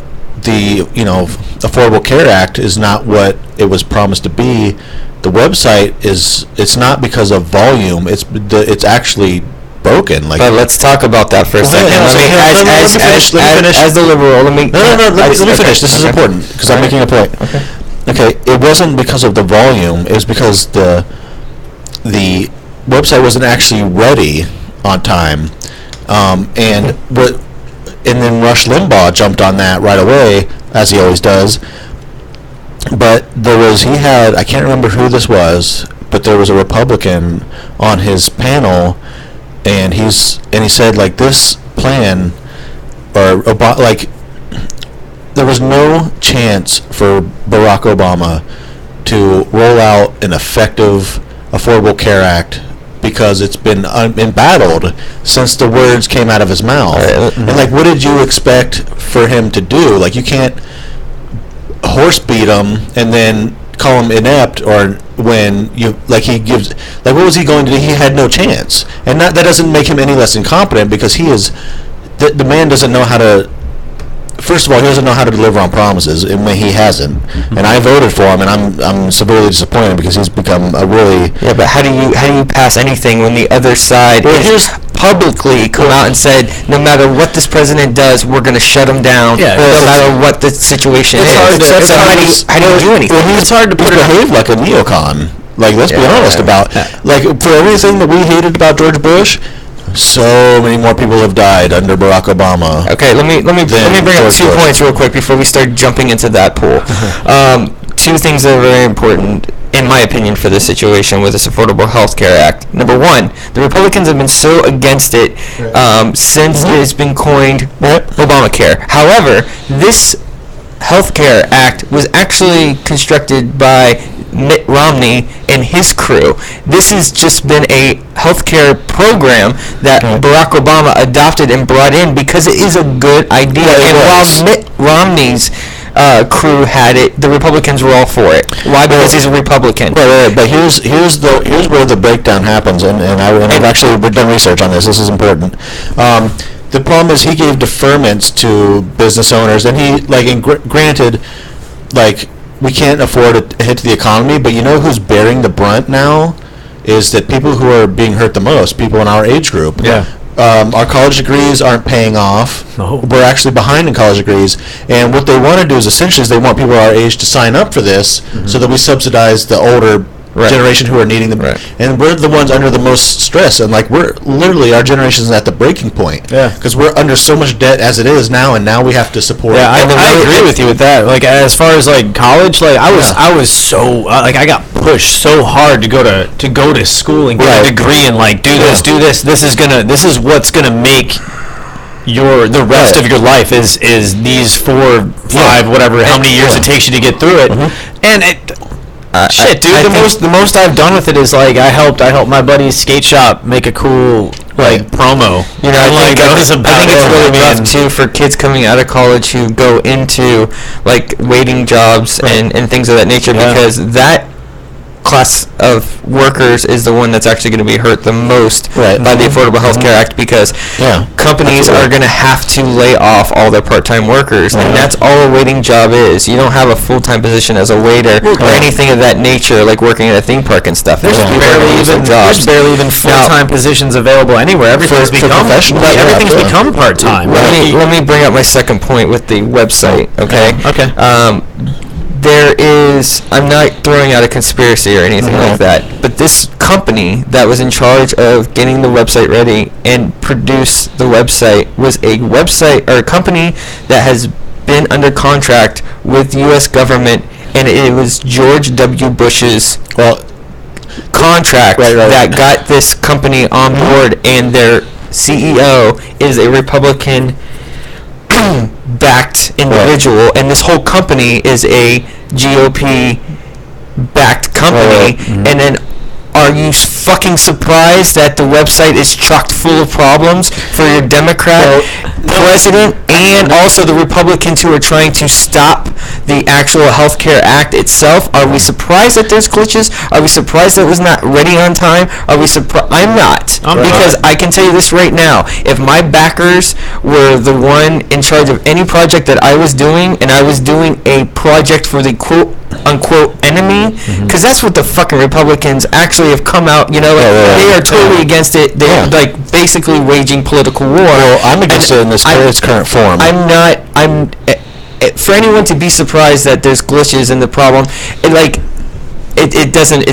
Affordable Care Act is not what it was promised to be. The website it's not because of volume. It's actually broken. Like, But let's talk about that for a second. Let me finish. As the liberal, let me finish. This is important because I'm making a point. Okay, it wasn't because of the volume. It was because the website wasn't actually ready on time, and then Rush Limbaugh jumped on that right away, as he always does. But I can't remember who this was, but there was a Republican on his panel, and he said, like, this plan, or like, there was no chance for Barack Obama to roll out an effective Affordable Care Act because it's been embattled since the words came out of his mouth. And like, what did you expect for him to do? Like, you can't horse beat him and then call him inept, or when what was he going to do? He had no chance, and that doesn't make him any less incompetent, because the man doesn't know how to. First of all, he doesn't know how to deliver on promises. He hasn't, and I voted for him, and I'm severely disappointed because he's become a really. Yeah, but how do you pass anything when the other side is publicly come out and said, no matter what this president does, we're going to shut him down, no matter what the situation is. How do you do anything? Well, it's hard to behave like a neocon. Like, let's be honest about, like, for everything that we hated about George Bush. So many more people have died under Barack Obama. Okay, let me bring up 2 points real quick before we start jumping into that pool. 2 things that are very important, in my opinion, for this situation with this Affordable Health Care Act. Number 1, the Republicans have been so against it since it's been coined Obamacare. However, this Health Care Act was actually constructed by Mitt Romney and his crew. This has just been a healthcare program that Barack Obama adopted and brought in because it is a good idea. And while Mitt Romney's crew had it, the Republicans were all for it. Why? Because he's a Republican. Right. But here's where the breakdown happens, and I've actually done research on this. This is important. The problem is he gave deferments to business owners, and granted, like, we can't afford a hit to the economy, but you know who's bearing the brunt now is that people who are being hurt the most, people in our age group. Yeah. Our college degrees aren't paying off. No. We're actually behind in college degrees, and what they want to do is essentially they want people our age to sign up for this so that we subsidize the older generation who are needing them, and we're the ones under the most stress, and like, we're literally, our generation is at the breaking point, because we're under so much debt as it is now, and now we have to support. I agree with you with that. Like, as far as like college, like I was so like, I got pushed so hard to go to school and get a degree and like do this. This is what's gonna make the rest of your life is these 4, 5, whatever, how many years it takes you to get through it, and it. Shit, dude. The most I've done with it is like I helped my buddy's skate shop make a cool promo. You know, I think it's really rough too for kids coming out of college who go into like waiting jobs and things of that nature, because that class of workers is the one that's actually going to be hurt the most by the Affordable Health Care Act, because companies are going to have to lay off all their part-time workers, and that's all a waiting job is. You don't have a full-time position as a waiter or anything of that nature, like working at a theme park and stuff. There's barely even full-time positions available anywhere. Everything's become part-time. Let me bring up my second point with the website. Okay. There is, I'm not throwing out a conspiracy or anything like that, but this company that was in charge of getting the website ready and produce the website was a company that has been under contract with the U.S. government, and it was George W. Bush's contract that got this company on board, and their CEO is a Republican backed individual, and this whole company is a GOP backed company, and then are you fucking surprised that the website is chocked full of problems for your Democrat president and also the Republicans who are trying to stop the actual Healthcare Act itself? Are we surprised that there's glitches? Are we surprised that it was not ready on time? Are we surprised? I'm not. Because I can tell you this right now. If my backers were the one in charge of any project that I was doing, and I was doing a project for the quote-unquote enemy, because that's what the fucking Republicans actually have come out, they are totally against it. They're like basically waging political war. Well, I'm against it in its current form. For anyone to be surprised that there's glitches in the problem, it doesn't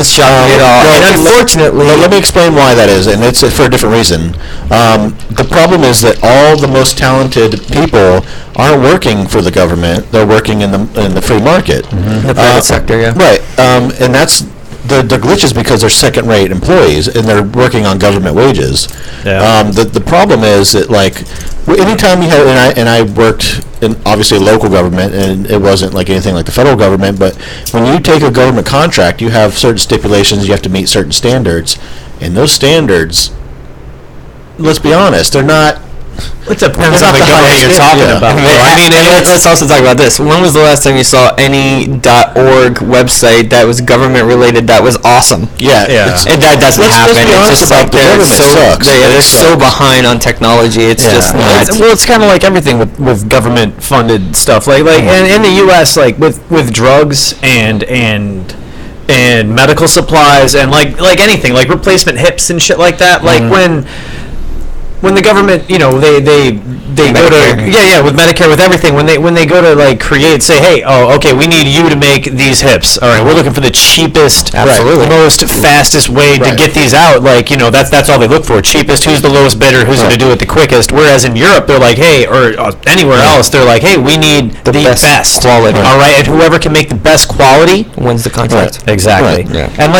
shock me at all. And unfortunately, let me explain why that is, and it's for a different reason. The problem is that all the most talented people aren't working for the government; they're working in the free market, the private sector. Yeah, right. And that's the glitch is because they're second-rate employees and they're working on government wages. Yeah. The problem is that anytime you have, and I worked in obviously local government, and it wasn't like anything like the federal government, but when you take a government contract, you have certain stipulations, you have to meet certain standards, and those standards, let's be honest, they're not. It depends on the government you're talking about. Let's also talk about this. When was the last time you saw any .org website that was government related that was awesome? Yeah. And that doesn't happen. Let's be honest about the government sucks. They're so behind on technology. It's just not. It's kind of like everything with government funded stuff. Like in the U.S., like with drugs and medical supplies and like anything, like replacement hips and shit like that. Like when the government, they go to with Medicare, with everything, when they go to say, hey, we need you to make these hips. All right, we're looking for the cheapest, most fastest way to get these out. That's all they look for. Cheapest, who's the lowest bidder, who's going to do it the quickest. Whereas in Europe, they're like, hey, or anywhere else, they're like, hey, we need the best quality. All right, and whoever can make the best quality wins the contract. Right. Exactly. Right. And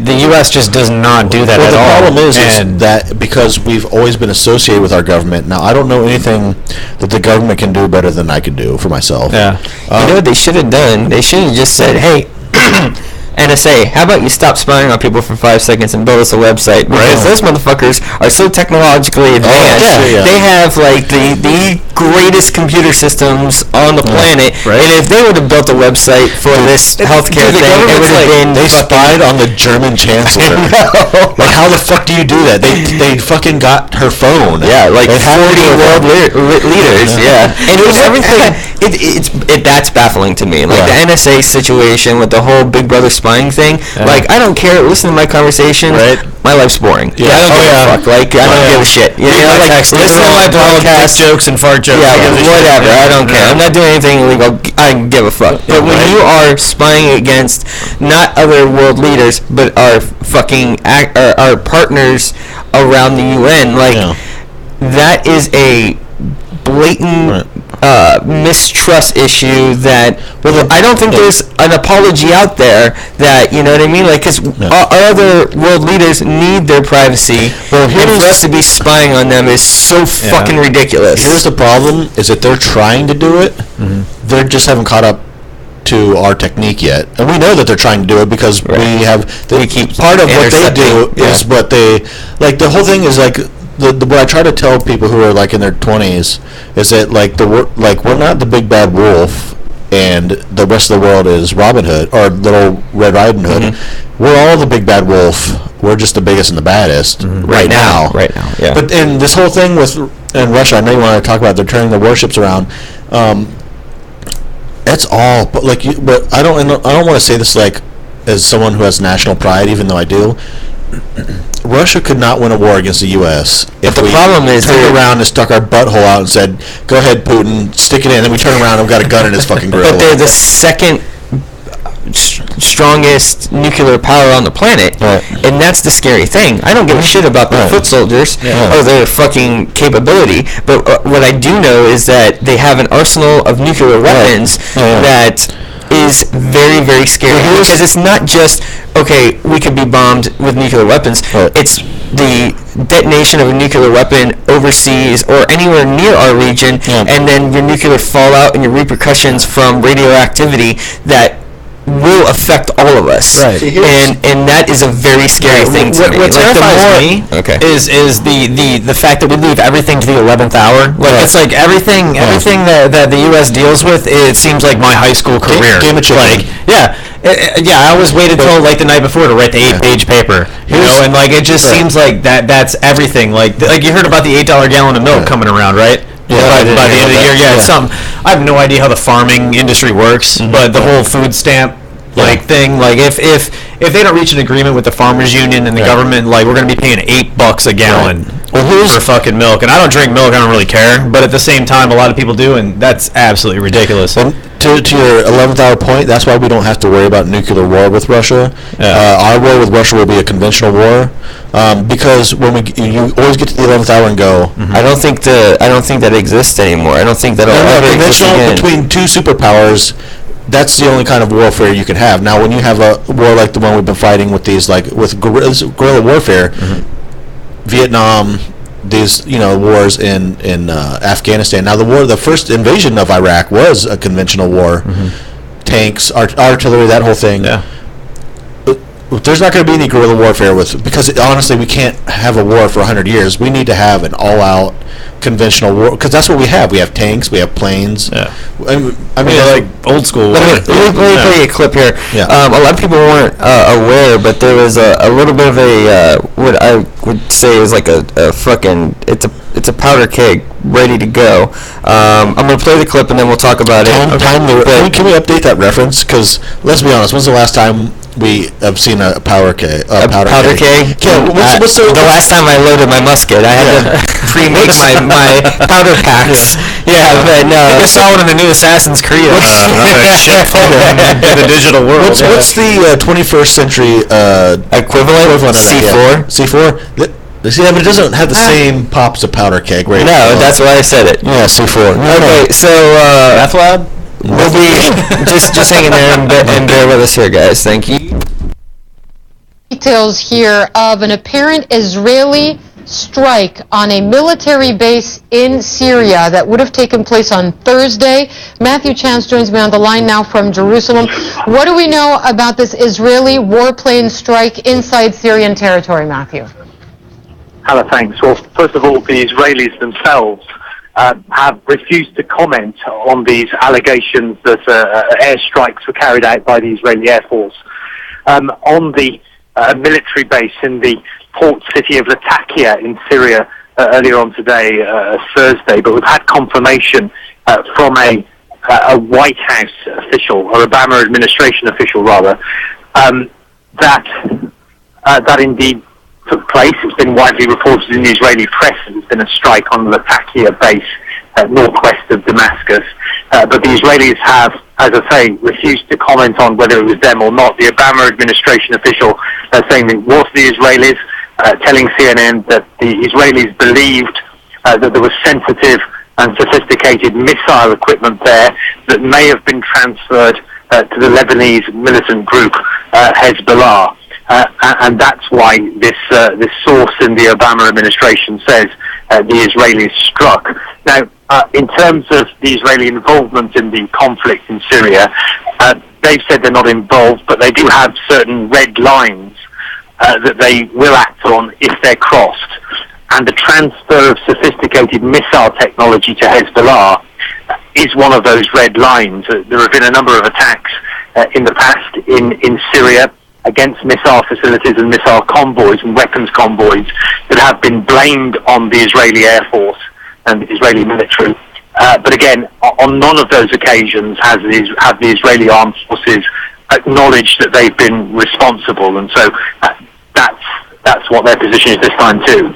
the U.S. just does not do that at all. The problem is that because we've always been associated with our government. Now, I don't know anything that the government can do better than I can do for myself. Yeah. You know what they should have done? They should have just said, hey, NSA, how about you stop spying on people for 5 seconds and build us a website? Because those motherfuckers are so technologically advanced. They have the greatest computer systems on the planet. Right. And if they would have built a website for this healthcare thing, it would have been... They spied on the German chancellor. Like, how the fuck do you do that? They fucking got her phone. Yeah, like 40 world leaders. Yeah. And it was everything. That's baffling to me. Like the NSA situation with the whole Big Brother spying thing. Like, I don't care. Listen to my conversations. Right. My life's boring. Yeah. I don't give a fuck. Like, I don't give a shit. Listen to my podcast jokes and fart jokes. Yeah, whatever. I don't care. I'm not doing anything illegal. I don't give a fuck. But when you are spying against not other world leaders, but our fucking our partners around the UN, that is a blatant mistrust issue that I don't think there's an apology out there that, you know what I mean? Like, because our other world leaders need their privacy, and for us to be spying on them is so fucking ridiculous. Here's the problem, is that they're trying to do it, they just haven't caught up to our technique yet, and we know that they're trying to do it because they keep part of what they do is what they like. The whole thing is like what I try to tell people who are like in their 20s is that we're not the big bad wolf and the rest of the world is Robin Hood or Little Red Riding Hood. We're all the big bad wolf. We're just the biggest and the baddest right now. Yeah. But in this whole thing in Russia, I know you want to talk about they're turning the warships around. That's all. But but I don't want to say this like as someone who has national pride, even though I do. Russia could not win a war against the U.S. if the problem is turned around and stuck our butthole out and said, "Go ahead, Putin, stick it in." And then we turn around and we've got a gun in his fucking grill. But they're the second strongest nuclear power on the planet, and that's the scary thing. I don't give a shit about their foot soldiers or their fucking capability, but what I do know is that they have an arsenal of nuclear weapons that is very, very scary because it's not just, okay, we could be bombed with nuclear weapons. Right. It's the detonation of a nuclear weapon overseas or anywhere near our region, and then your nuclear fallout and your repercussions from radioactivity that will affect all of us. Right. And that is a very scary thing to me. What terrifies me is the fact that we leave everything to the 11th hour. Like it's like everything that the U.S. deals with. It seems like my high school career. Game of chicken. Like I always waited till like the night before to write the 8-page paper. You know, and like it just seems like that's everything. Like you heard about the $8 gallon of milk coming around, right? By the end of the year, it's something. I have no idea how the farming industry works, but the whole food stamp thing, like if they don't reach an agreement with the farmers union and the government, like we're gonna be paying $8 a gallon for fucking milk, and I don't drink milk, I don't really care, but at the same time, a lot of people do, and that's absolutely ridiculous. And to your 11th hour point, that's why we don't have to worry about nuclear war with Russia. Our war with Russia will be a conventional war, because when you always get to the 11th hour and go. I don't think that exists anymore. I don't think that'll ever exist again. Between two superpowers, that's the only kind of warfare you can have. Now, when you have a war like the one we've been fighting with these, like with guerrilla warfare, Vietnam, these wars in Afghanistan. Now, the first invasion of Iraq was a conventional war, tanks, artillery, that whole thing. Yeah. There's not going to be any guerrilla warfare because honestly, we can't have a war for 100 years. We need to have an all-out conventional war, because that's what we have. We have tanks, we have planes. Yeah. I mean, like old school. Let me play you a clip here. Yeah. A lot of people weren't aware, but there was a little bit of a what I would say is like a fucking it's a powder keg ready to go. I'm gonna play the clip and then we'll talk about it. Can we update that reference? Because let's be honest, when's the last time we have seen a powder keg? Powder keg? Yeah. What's the last time I loaded my musket, I had to pre-mix my powder packs. Yeah, but no. I saw one in the new Assassin's Creed. In the digital world. What's the 21st century equivalent of C4? C4. See, but it doesn't have the same pops of powder keg, right? No, that's why I said it. Yeah, C4. Okay, so Meth lab. We'll be just hanging there and bear with us here, guys. Thank you. Details here of an apparent Israeli strike on a military base in Syria that would have taken place on Thursday. Matthew Chance joins me on the line now from Jerusalem. What do we know about this Israeli warplane strike inside Syrian territory, Matthew? Hello, thanks. Well, first of all, the Israelis themselves have refused to comment on these allegations that airstrikes were carried out by the Israeli Air Force on the military base in the port city of Latakia in Syria earlier on today, Thursday. But we've had confirmation from a White House official, or Obama administration official rather, that indeed took place. It's been widely reported in the Israeli press that there's been a strike on the Latakia base northwest of Damascus. But the Israelis have, as I say, refused to comment on whether it was them or not. The Obama administration official saying that it was the Israelis, telling CNN that the Israelis believed that there was sensitive and sophisticated missile equipment there that may have been transferred to the Lebanese militant group Hezbollah. And that's why this source in the Obama administration says the Israelis struck. Now, in terms of the Israeli involvement in the conflict in Syria, they've said they're not involved, but they do have certain red lines that they will act on if they're crossed. And the transfer of sophisticated missile technology to Hezbollah is one of those red lines. There have been a number of attacks in the past in Syria against missile facilities and missile convoys and weapons convoys that have been blamed on the Israeli Air Force and the Israeli military. But again, on none of those occasions have the Israeli armed forces acknowledged that they've been responsible, and so that's what their position is this time too.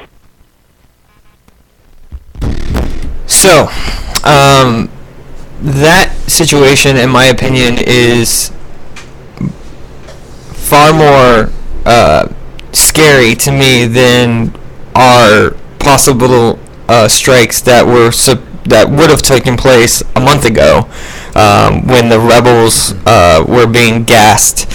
So, that situation, in my opinion, is far more scary to me than our possible strikes that were that would have taken place a month ago, when the rebels were being gassed.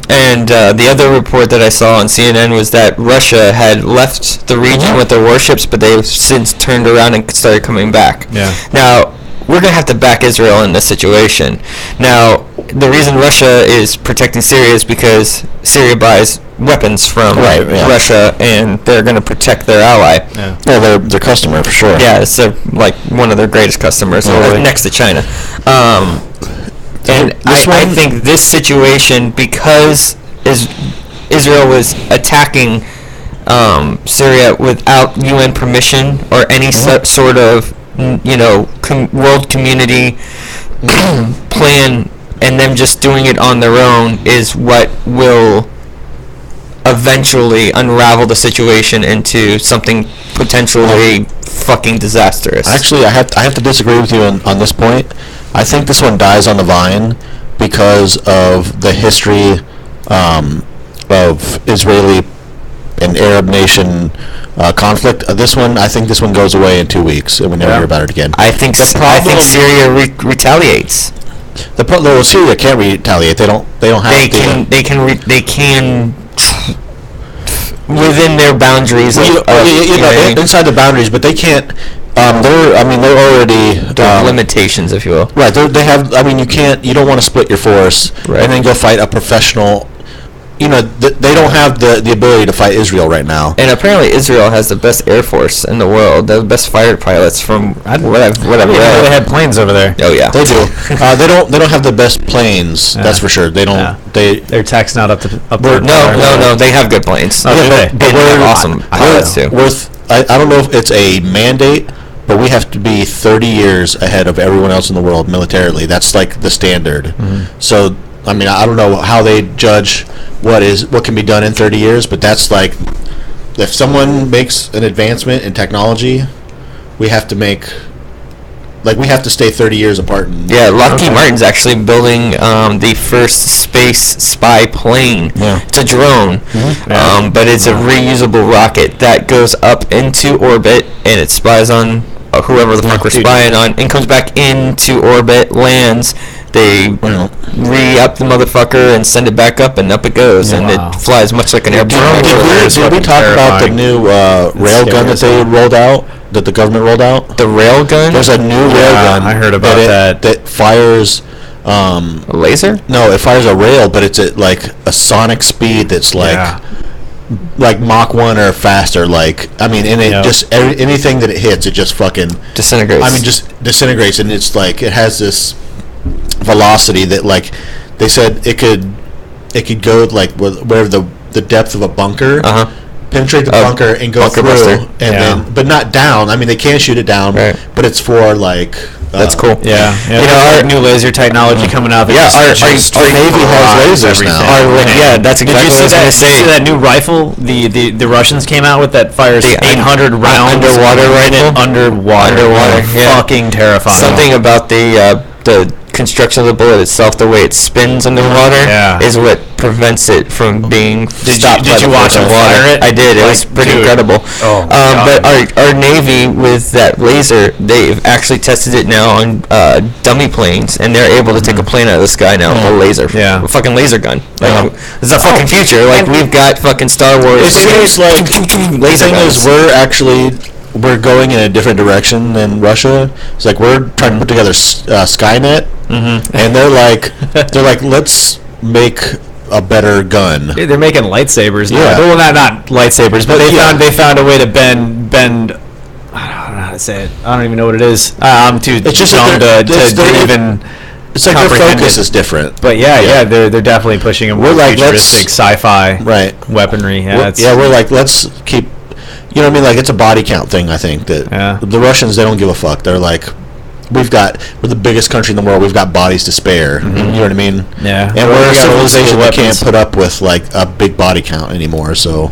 And the other report that I saw on CNN was that Russia had left the region with their warships, but they've since turned around and started coming back. Yeah. Now, we're going to have to back Israel in this situation. Now, the reason Russia is protecting Syria is because Syria buys weapons from Russia, and they're going to protect their ally. Yeah, their customer for sure. Yeah, it's like one of their greatest customers, next to China. And I think this situation, because Israel was attacking Syria without UN permission or any sort of world community plan, and them just doing it on their own, is what will eventually unravel the situation into something potentially fucking disastrous. Actually, I have to disagree with you on this point. I think this one dies on the vine because of the history of Israeli and Arab nation conflict. I think this one goes away in 2 weeks, and we never hear about it again. I think Syria retaliates. Syria can't retaliate. They don't have. They can within their boundaries. Inside the boundaries, but they can't. They're already limitations, if you will. Right. They have. You don't want to split your force and then go fight a professional. They don't have the ability to fight Israel right now. And apparently Israel has the best air force in the world. The best fighter pilots from what I've read. They had planes over there. Oh yeah, they do. They don't have the best planes. Yeah. That's for sure. They don't. Yeah. Their tech's not up there. No. They have good planes. But we're awesome pilots too. I don't know if it's a mandate, but we have to be 30 years ahead of everyone else in the world militarily. That's like the standard. Mm-hmm. So. I don't know how they judge what can be done in 30 years, but that's like, if someone makes an advancement in technology, we have to stay 30 years apart. Lockheed Martin's actually building the first space spy plane. Yeah. It's a drone, but it's a reusable rocket that goes up into orbit, and it spies on whoever the fuck we're spying on, and comes back into orbit, lands. They re-up the motherfucker and send it back up, and up it goes, and it flies much like an airplane. Did we talk about the new rail gun that they rolled out, that the government rolled out? The rail gun? There's a new rail gun. I heard about that. That fires... a laser? No, it fires a rail, but it's at like a sonic speed that's like Mach 1 or faster. Just anything that it hits, it just fucking disintegrates. Just disintegrates, and it's like it has this velocity that, like, they said it could go like wherever the depth of a bunker, penetrate the bunker and go through, then but not down. They can shoot it down, but it's for like. That's cool. Yeah. Our new laser technology coming out. Our Navy has lasers now. That's exactly what I was going to say. See that new rifle the Russians came out with that fires 800 rounds underwater rifle? Underwater. Fucking terrifying. Something about the construction of the bullet itself, the way it spins underwater, is what prevents it from being stopped. Did you watch them fire it? I did. It was pretty incredible. But our Navy, with that laser, they've actually tested it now on dummy planes, and they're able to take a plane out of the sky now with a laser. A fucking laser gun. It's the fucking future. Like, we've got fucking Star Wars. It seems like laser guns. We're going in a different direction than Russia. It's like we're trying to put together Skynet, and they're like, let's make a better gun. They're making lightsabers now. Well, not lightsabers, but they found a way to bend. I don't know how to say it. I don't even know what it is. I'm too dumb to even. It's like their focus is different. But they're definitely pushing a more futuristic sci-fi weaponry. We're like, let's keep. You know what I mean? Like, it's a body count thing, I think. That the Russians, they don't give a fuck. They're like, we're the biggest country in the world. We've got bodies to spare. You know what I mean? Yeah. And we're a civilization that can't put up with, like, a big body count anymore, so.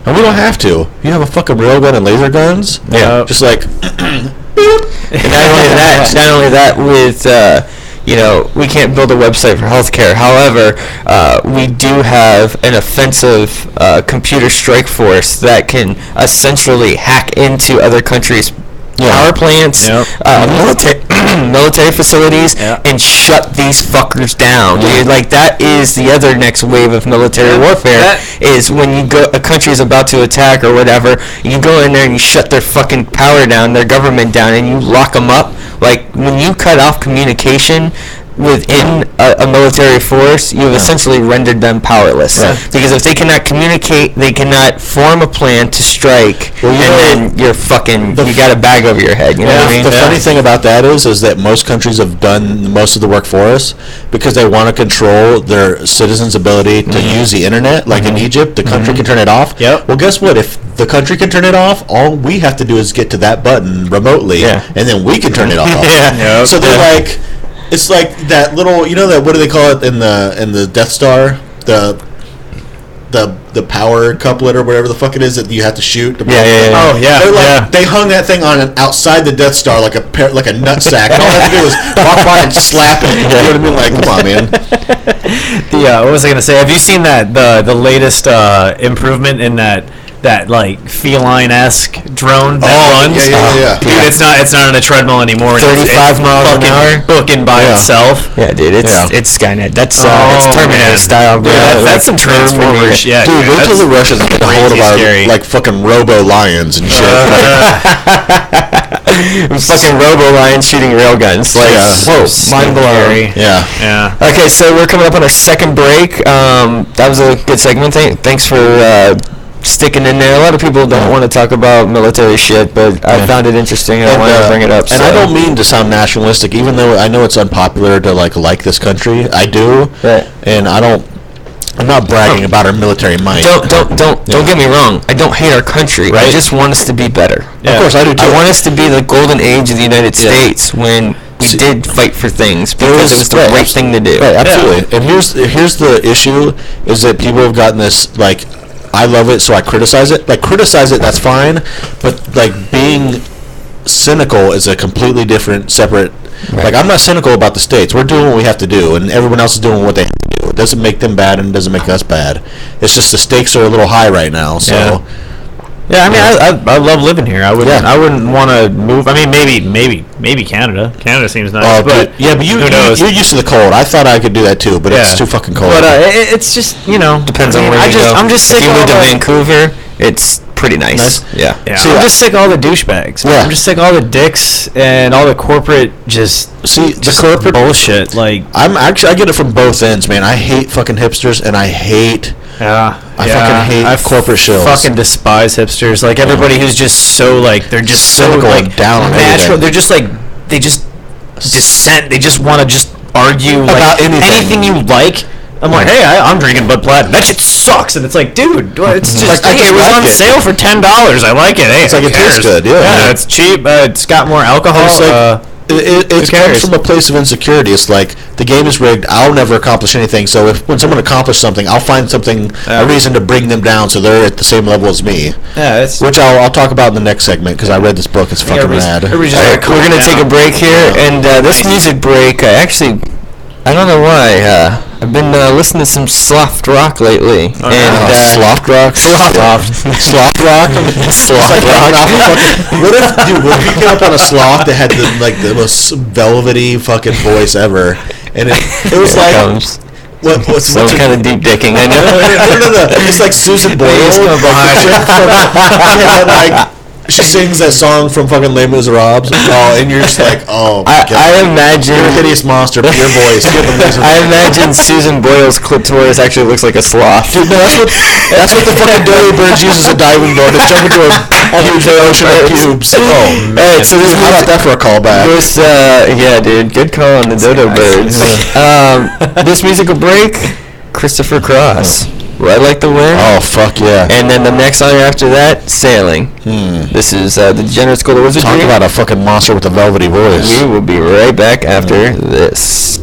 And we don't have to. You have a fucking rail gun and laser guns? Yeah. Just like... And not only that, with... we can't build a website for healthcare. However, we do have an offensive computer strike force that can essentially hack into other countries' power plants, military facilities, and shut these fuckers down. Dude, like, that is the other next wave of military warfare. Is when a country is about to attack or whatever, you go in there and you shut their fucking power down, their government down, and you lock them up. Like, when you cut off communication within a military force, you've essentially rendered them powerless. Because if they cannot communicate, they cannot form a plan to strike, and then you're fucking, you got a bag over your head. You know what I mean? The funny thing about that is that most countries have done most of the work for us because they want to control their citizens' ability to use the internet. Like in Egypt, the country can turn it off. Well, guess what? If the country can turn it off, all we have to do is get to that button remotely, and then we can turn it off. So they're like, it's like that little, you know, that, what do they call it in the Death Star, the power couplet or whatever the fuck it is that you have to shoot. Oh yeah. They're like, they hung that thing on outside the Death Star like a nutsack, and all I had to do was walk by and slap it. You know what I mean? Like, come on, man. What was I gonna say? Have you seen that the latest improvement in that like feline-esque drone that runs? Dude, it's not on a treadmill anymore. 35 miles an hour, booking by itself. Yeah, dude, it's Skynet. That's it's Terminator style, bro. That's some Transformers. Yeah, dude, wait till the Russians get a hold of our like fucking Robo Lions and shit. Fucking Robo Lions shooting railguns. Like, whoa, mind blowing. Yeah. Okay, so we're coming up on our second break. That was a good segment. Thanks for sticking in there. A lot of people don't want to talk about military shit, but I found it interesting and I wanted to bring it up. And I don't mean to sound nationalistic, even though I know it's unpopular to like this country. I do, and I'm not bragging about our military might. Don't get me wrong. I don't hate our country. I just want us to be better. Of course, I do too. I want us to be the golden age of the United States when we did fight for things because it was the right thing to do. Right, absolutely. And here's the issue: is that people have gotten this like, I love it, so I criticize it. Like, criticize it, that's fine, but like being cynical is a completely different, separate. Like, I'm not cynical about the states. We're doing what we have to do, and everyone else is doing what they have to do. It doesn't make them bad, and it doesn't make us bad. It's just the stakes are a little high right now. So, I mean, I love living here. I wouldn't want to move. I mean, maybe Canada. Canada seems nice, but but you're used to the cold. I thought I could do that too, but it's too fucking cold. But it's just, depends on where you go. I'm just sick if you of moved all to Vancouver, it's pretty nice. Yeah. I'm just sick of all the douchebags. I'm just sick of all the dicks and all the corporate the corporate bullshit. Like, I get it from both ends, man. I hate fucking hipsters, and I hate. I fucking hate corporate shills. Fucking despise hipsters. Like, everybody who's just so like, they're just so like down on natural. everything. They're just like, they just dissent. They just want to just argue about like anything you like. I'm like, hey, I'm drinking Bud Platinum. That shit sucks, and it's like, dude, it's just like, it was on sale for $10. I like it. Hey, it's like it tastes good. Yeah, it's cheap. It's got more alcohol. It comes from a place of insecurity. It's like, the game is rigged. I'll never accomplish anything. So when someone accomplishes something, I'll find something, a reason to bring them down, so they're at the same level as me. Yeah, which I'll talk about in the next segment, because I read this book. It's fucking rad. We're gonna take a break here, and this music break, I don't know why. I've been listening to some soft rock lately. Soft rock? Soft rock? Soft rock? What if you get up on a sloth that had the most velvety fucking voice ever, and it was like... What's some kind of deep dicking? I know. No. It's like Susan Boyle. She sings that song from fucking Les Miserables. And you're just like, oh my God. I imagine... You're a hideous monster, but your voice. I imagine Susan Boyle's clitoris actually looks like a sloth. Dude, no, that's what the fucking dodo birds use as a diving board to jump into a huge ocean of pubes. Oh, man. So how about that for a callback? Dude, good call on the dodo birds. This musical break, Christopher Cross. Right Like the Wind. Oh, fuck yeah. And then the next song after that, Sailing. This is the Degenerate School of Wizardry. Talk about a fucking monster with a velvety voice. We will be right back after this.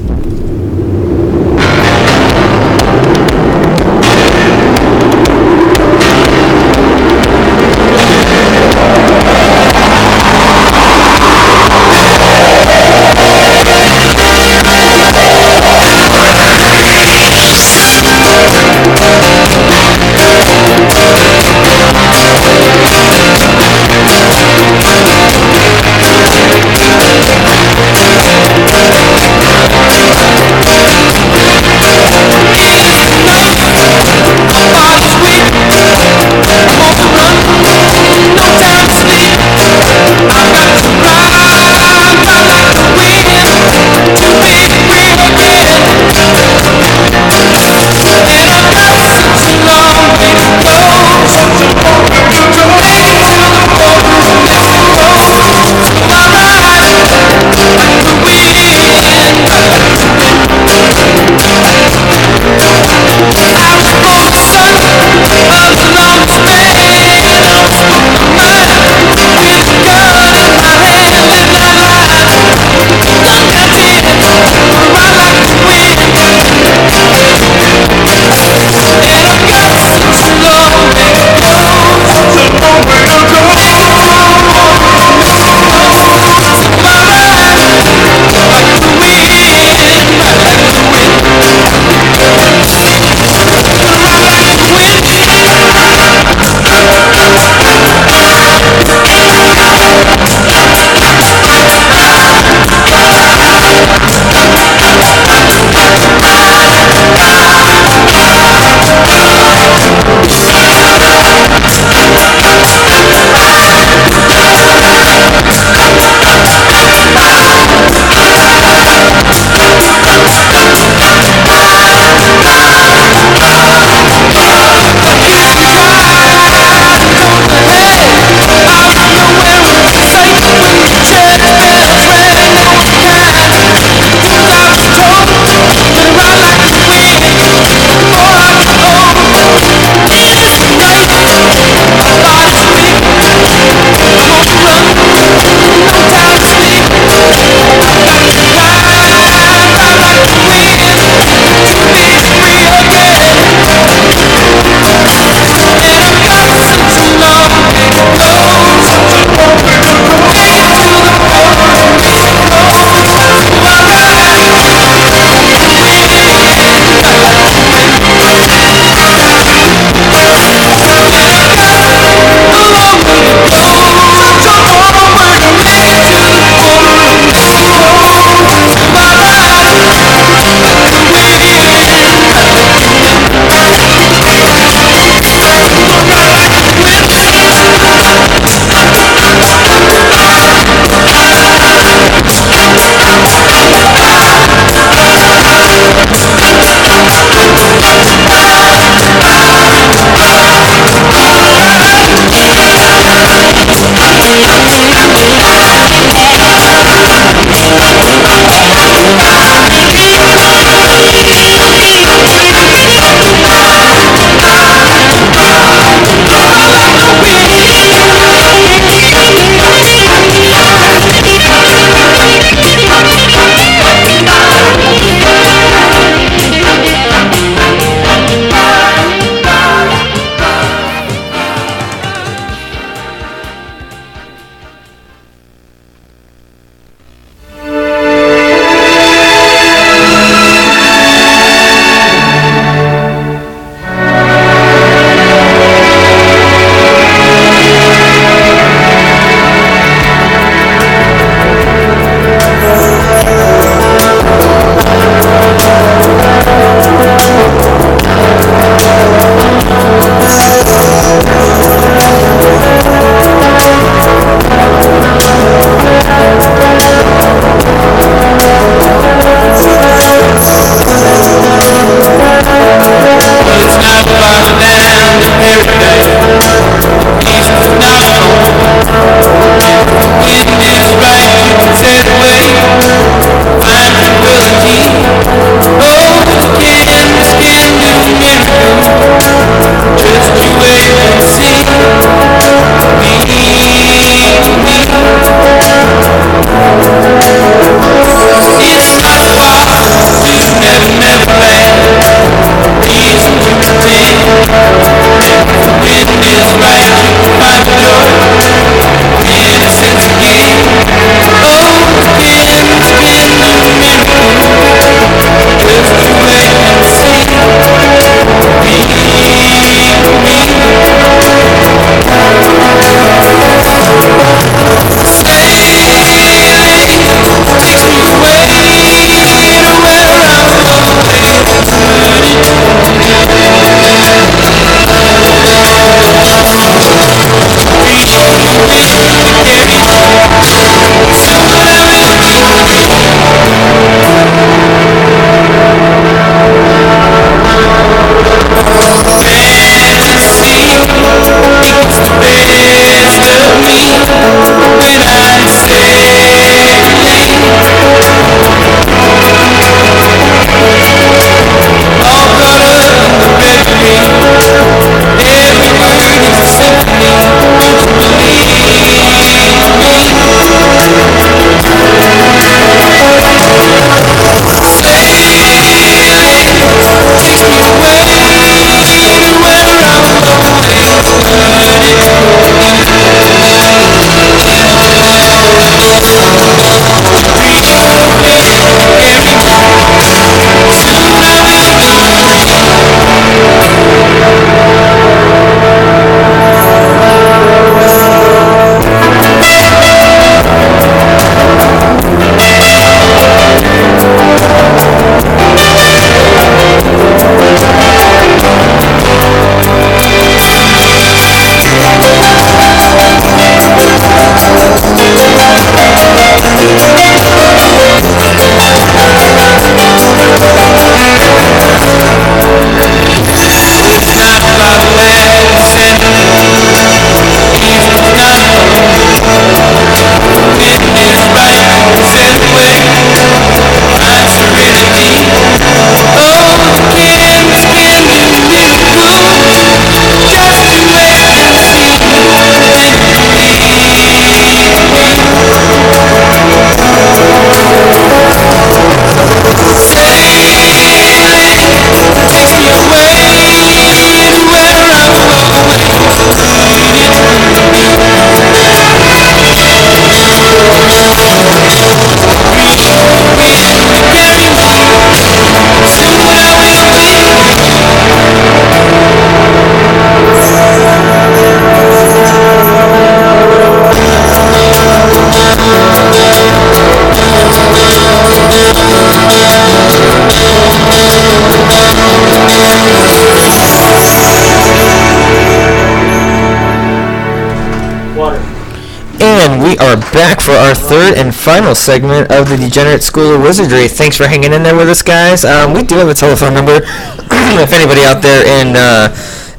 And we are back for our third and final segment of the Degenerate School of Wizardry. Thanks for hanging in there with us, guys. We do have a telephone number. If anybody out there in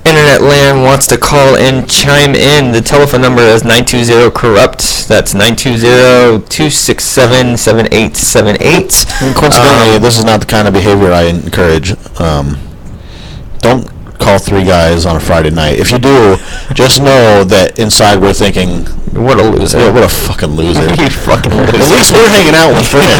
internet land wants to call and chime in, the telephone number is 920-CORRUPT. That's 920-267-7878. Coincidentally, this is not the kind of behavior I encourage. Don't call three guys on a Friday night. If you do, just know that inside we're thinking, what a loser. Yeah, what a fucking loser. You fucking loser. At least we're hanging out with friends.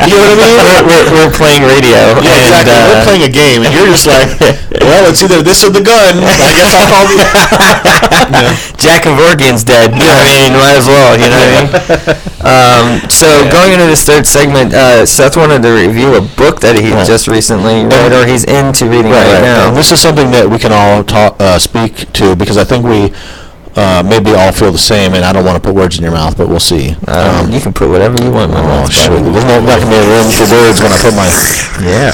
You know what I mean? We're playing radio. Yeah, and, exactly. We're playing a game, and you're just like, well, it's either this or the gun. I guess I'll call you. Jack Kevorkian's dead. You know what I mean? Might as well, you know what I mean? Going into this third segment, Seth wanted to review a book that he just recently read, or he's into reading right now. And this is something that we can all speak to, because I think we maybe all feel the same, and I don't want to put words in your mouth, but we'll see. You can put whatever you want in my mouth. Shit. There's not going to be room for words when I put my... Yeah.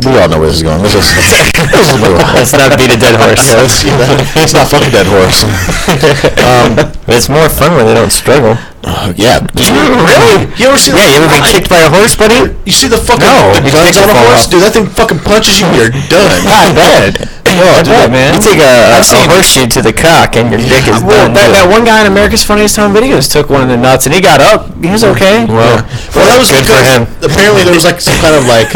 We all know where this is going. Let's not beat a dead horse. It's not fucking dead horse. It's more fun when they don't struggle. Yeah. Really? You ever see? Yeah, you ever been kicked by a horse, buddy? You see the fucking the guns on a horse? Dude, that thing fucking punches you, you're done. Not bad. Man. You take a horseshoe to the cock and your dick is done. That one guy in America's Funniest Home Videos took one in the nuts and he got up. He was okay. Well, that was good for him. Apparently there was like some kind of like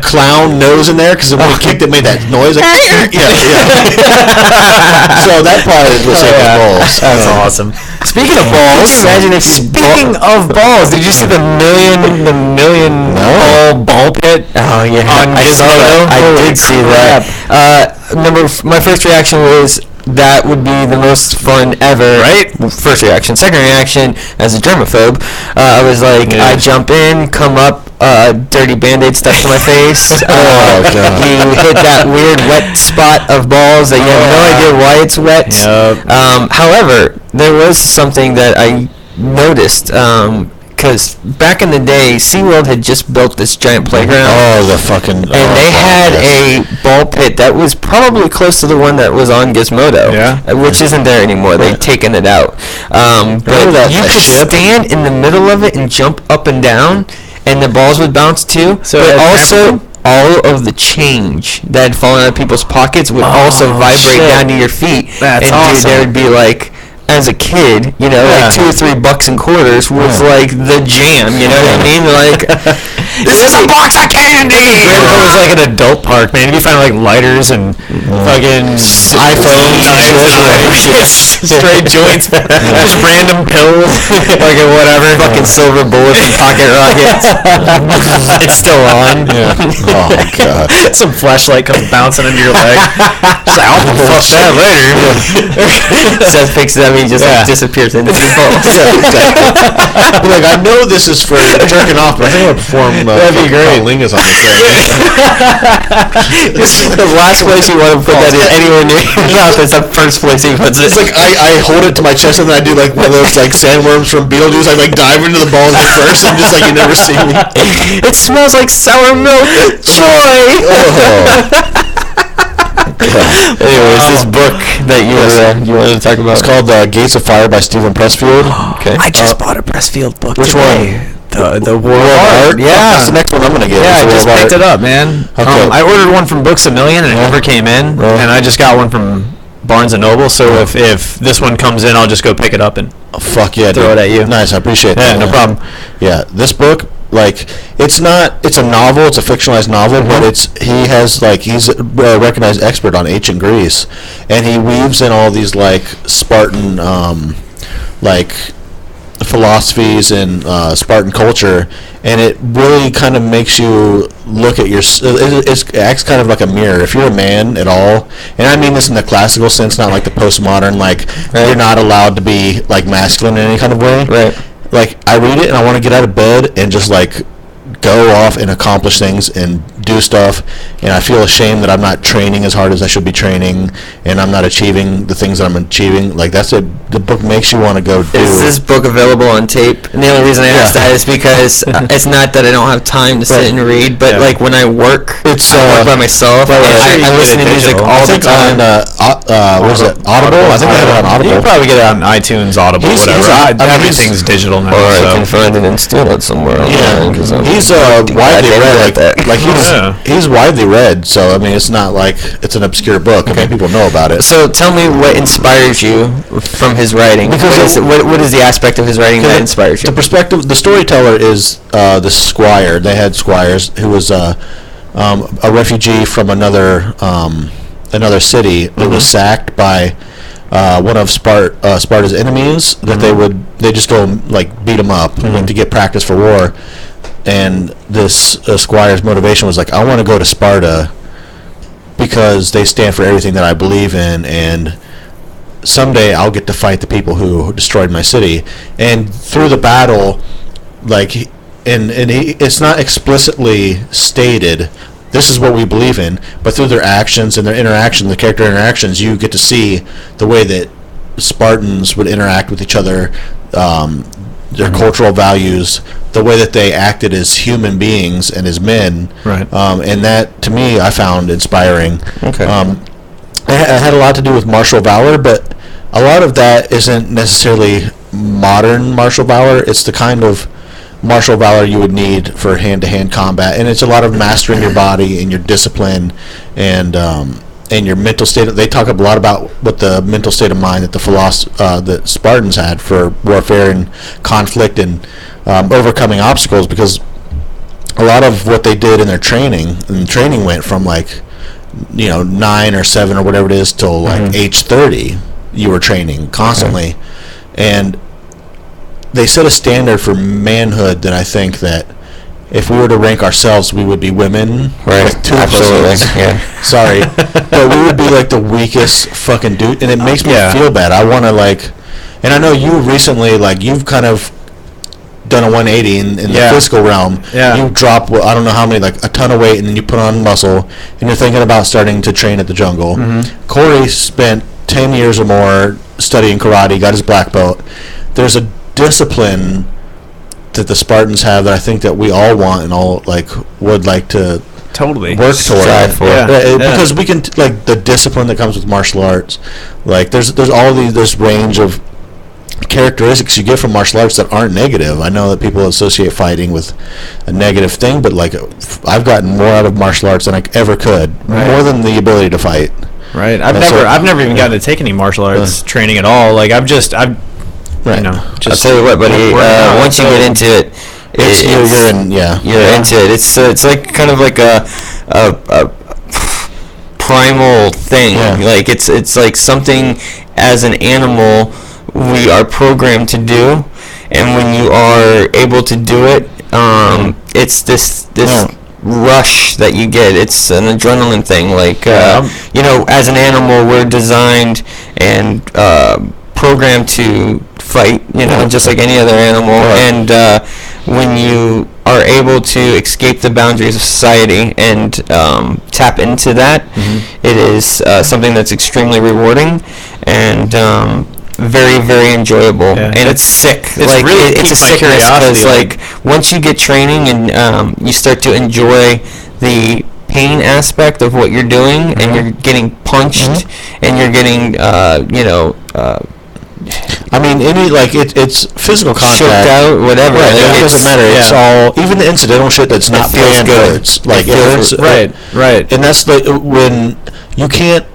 clown nose in there, because when he kicked it made that noise. Like, yeah. So that part was his balls. That's awesome. Speaking of balls, imagine if of balls, did you see the million ball pit? Oh yeah, I saw that. I did see that. My first reaction was that would be the most fun ever. Right? First reaction. Second reaction, as a germaphobe, I was like, I jump in, come up, dirty Band-Aid stuck to my face. You hit that weird wet spot of balls that you have no idea why it's wet. Yep. However, there was something that I noticed. Because back in the day, SeaWorld had just built this giant playground. Oh, the fucking... And they had a ball pit that was probably close to the one that was on Gizmodo. Yeah. Which isn't there anymore. They've taken it out. But you could stand in the middle of it and jump up and down, and the balls would bounce too. So but also, all of the change that had fallen out of people's pockets would also vibrate down to your feet. That's and awesome. There would be like... As a kid, you know, like $2 or $3 in quarters was like the jam. You know what I mean? Like, this is a box of candy. It was like an adult park, man. You find like lighters and fucking iPhones, straight joints, just random pills, fucking whatever, fucking silver bullets and pocket rockets. It's still on. Yeah. Oh my god. Some flashlight comes bouncing into your leg. Just like, I'll fuck that later. Seth picks it up. He just like, disappears into the balls. Like, I know this is for jerking off, but I think I'm going to perform that'd be great. Lingus on this thing. This is the last place you want to put that in anywhere near your mouth. It's the first place he puts it. It's like I hold it to my chest, and then I do like one of those like sandworms from Beetlejuice. I like dive into the balls at first, and just like you never see me. It smells like sour milk. Joy. Anyways, this book that you wanted to talk about. It's called Gates of Fire by Stephen Pressfield. Okay. I just bought a Pressfield book. Which today. one? The World of Art. Yeah, that's the next one I'm gonna get. Yeah, I just picked it up, man. Okay. I ordered one from Books A Million and it never came in, and I just got one from Barnes and Noble. So if this one comes in, I'll just go pick it up and fuck yeah, throw it at you. Nice, I appreciate that. Yeah, no problem. Yeah, this book, like, it's a novel, it's a fictionalized novel, but he's a recognized expert on ancient Greece, and he weaves in all these like Spartan like philosophies and Spartan culture, and it really kind of makes you look at it acts kind of like a mirror. If you're a man at all, and I mean this in the classical sense, not like the postmodern, like you're not allowed to be like masculine in any kind of way. Right. Like, I read it and I want to get out of bed and just like go off and accomplish things and do stuff, and I feel ashamed that I'm not training as hard as I should be training, and I'm not achieving the things that I'm achieving. Like, that's it. The book makes you want to go do. Is this book available on tape? And the only reason I asked that is because it's not that I don't have time to sit and read, but like when I work, I work by myself. I listen to music all the time. What is it? Audible? I think I have it on Audible. You can probably get it on iTunes, Audible, whatever. Everything's digital now. Or I can find it and steal it somewhere. Yeah, he's widely read. He's widely read. So I mean, it's not like it's an obscure book. I mean, people know about it. So tell me what inspires you from his writing. Because what is the aspect of his writing that inspires you? The perspective, the storyteller is the squire. They had squires who was a refugee from another city that was sacked by one of Sparta's enemies. That they just go and, like, beat him up to get practice for war. And this squire's motivation was like, I want to go to Sparta because they stand for everything that I believe in, and someday I'll get to fight the people who destroyed my city. And through the battle, like, it's not explicitly stated this is what we believe in, but through their actions and their interaction, the character interactions, you get to see the way that Spartans would interact with each other, their cultural values, the way that they acted as human beings and as men. Right. And that, to me, I found inspiring. Okay. It had a lot to do with martial valor, but a lot of that isn't necessarily modern martial valor. It's the kind of martial valor you would need for hand-to-hand combat, and it's a lot of mastering your body and your discipline and your mental state. They talk a lot about what the mental state of mind that the Spartans had for warfare and conflict and overcoming obstacles, because a lot of what they did in their training, went from, like, 9 or 7 or whatever it is till like age 30. You were training constantly, and they set a standard for manhood that I think that if we were to rank ourselves, we would be women with 2 pussies. Yeah. Sorry, but we would be like the weakest fucking dude, and it makes me feel bad. I want to, like, and I know you recently, like, you've kind of done a 180 in the physical realm. Yeah. You drop, I don't know how many, like a ton of weight, and then you put on muscle, and you're thinking about starting to train at the jungle. Corey spent 10 years or more studying karate, got his black belt. There's a discipline that the Spartans have that I think that we all want and all, like, would like to totally work toward. Yeah. Because we can, like, the discipline that comes with martial arts, like, there's all this range of characteristics you get from martial arts that aren't negative. I know that people associate fighting with a negative thing, but, like, I've gotten more out of martial arts than I ever could, more than the ability to fight. Right. I've never even gotten to take any martial arts training at all. Like, I'll tell you what, buddy. Once you get into it, you're into it. It's like kind of like a primal thing. Like, it's like something as an animal we are programmed to do, and when you are able to do it, it's this rush that you get. It's an adrenaline thing. Like, as an animal, we're designed and programmed to fight, just like any other animal. And when you are able to escape the boundaries of society and tap into that, it is something that's extremely rewarding and very, very enjoyable. And it's sick. It's a sickness, because, like, once you get training and you start to enjoy the pain aspect of what you're doing, and you're getting punched, and you're getting I mean, it's physical contact, choked out, whatever. Right, it doesn't matter. It's all, even the incidental shit that's not planned hurts. Like, right. And that's when you can't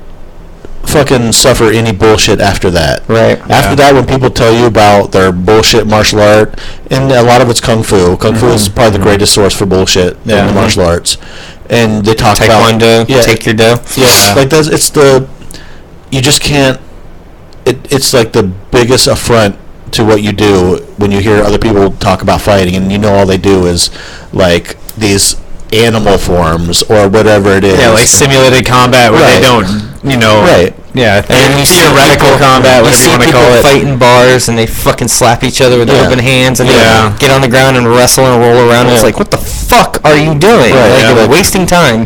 fucking suffer any bullshit after that. Right. After that, when people tell you about their bullshit martial art, and a lot of it's kung fu. Kung fu is probably the greatest source for bullshit in the martial arts. And they talk about Taekwondo, take your dough. Yeah, like you just can't. It's like the biggest affront to what you do when you hear other people talk about fighting, and all they do is, like, these animal forms or whatever it is. Yeah, like simulated combat where they don't, Right. Yeah, And you see theoretical people- combat, whatever you want to call it. fight in bars and they fucking slap each other with their open hands and they get on the ground and wrestle and roll around. And it's like, what the fuck are you doing? You're wasting time.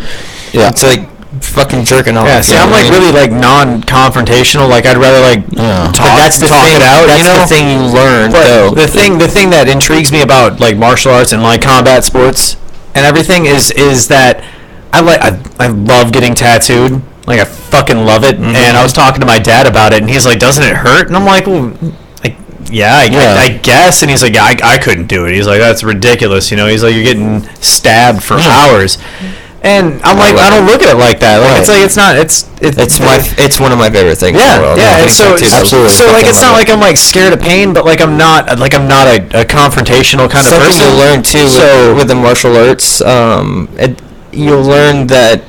Yeah. It's like fucking jerking off. Yeah, see, I'm like really like non-confrontational. Like I'd rather like talk it out. That's the thing you learn. But the thing that intrigues me about like martial arts and like combat sports and everything is that I love getting tattooed. Like I fucking love it. And I was talking to my dad about it, and he's like, "Doesn't it hurt?" And I'm like, "Well, like I guess." And he's like, "Yeah, I couldn't do it." He's like, "That's ridiculous." He's like, "You're getting stabbed for hours." And I'm like, I don't look at it like that. Like it's like it's one of my favorite things. Yeah, in the world. yeah. And so like it's not like I'm like scared of pain, but like I'm not a confrontational kind of person. Something you'll learn too with the martial arts. You'll learn that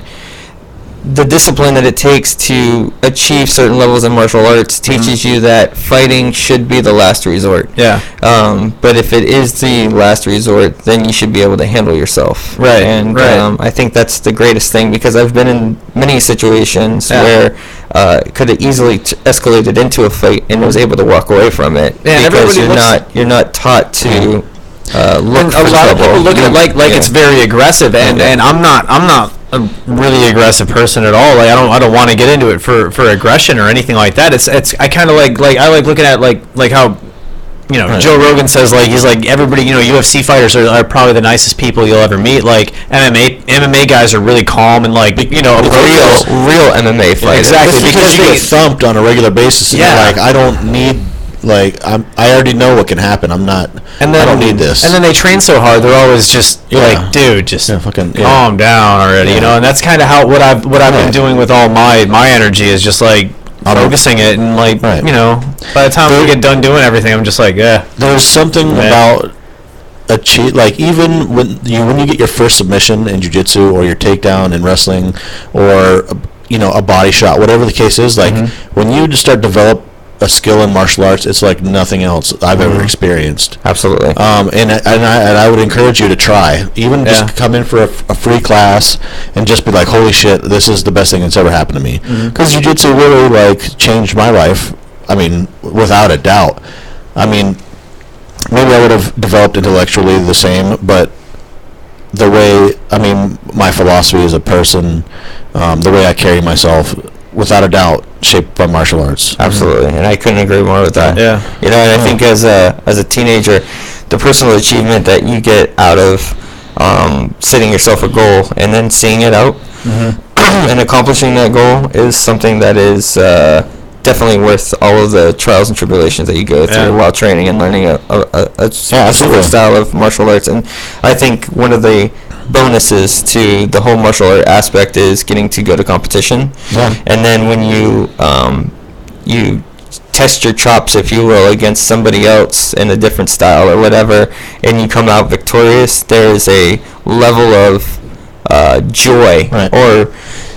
the discipline that it takes to achieve certain levels in martial arts teaches you that fighting should be the last resort. Yeah. But if it is the last resort, then you should be able to handle yourself. Right. And I think that's the greatest thing, because I've been in many situations where it could have easily escalated into a fight and was able to walk away from it. Yeah, because you're not taught to look for a lot of trouble. people look at it like it's very aggressive, and I'm not a really aggressive person at all. Like I don't want to get into it for aggression or anything like that. It's I kind of like I like looking at like how Joe Rogan says, like, he's like, everybody, UFC fighters are probably the nicest people you'll ever meet. Like MMA guys are really calm and like real MMA fighters. Exactly, because you get thumped on a regular basis, and you're like, I don't need. Like I already know what can happen. I don't need this. And then they train so hard. They're always just like, dude, just calm down already. And that's kind of what I've been doing with all my energy is just like focusing it, and like by the time we get done doing everything, I'm just like, There's something about a cheat, like even when you get your first submission in jiu-jitsu or your takedown in wrestling or a body shot, whatever the case is, like when you just start develop a skill in martial arts, it's like nothing else I've ever experienced. Absolutely. And I would encourage you to try. Even just come in for a free class and just be like, holy shit, this is the best thing that's ever happened to me. Because jiu-jitsu really like changed my life. I mean, without a doubt. I mean, maybe I would have developed intellectually the same, but the way, my philosophy as a person, the way I carry myself, without a doubt, shaped by martial arts. Absolutely, and I couldn't agree more with that. Yeah. And I think as a teenager, the personal achievement that you get out of setting yourself a goal and then seeing it out and accomplishing that goal is something that is definitely worth all of the trials and tribulations that you go through while training and learning a specific style of martial arts. And I think one of the bonuses to the whole martial art aspect is getting to go to competition, and then when you test your chops, if you will, against somebody else in a different style or whatever, and you come out victorious, there is a level of joy or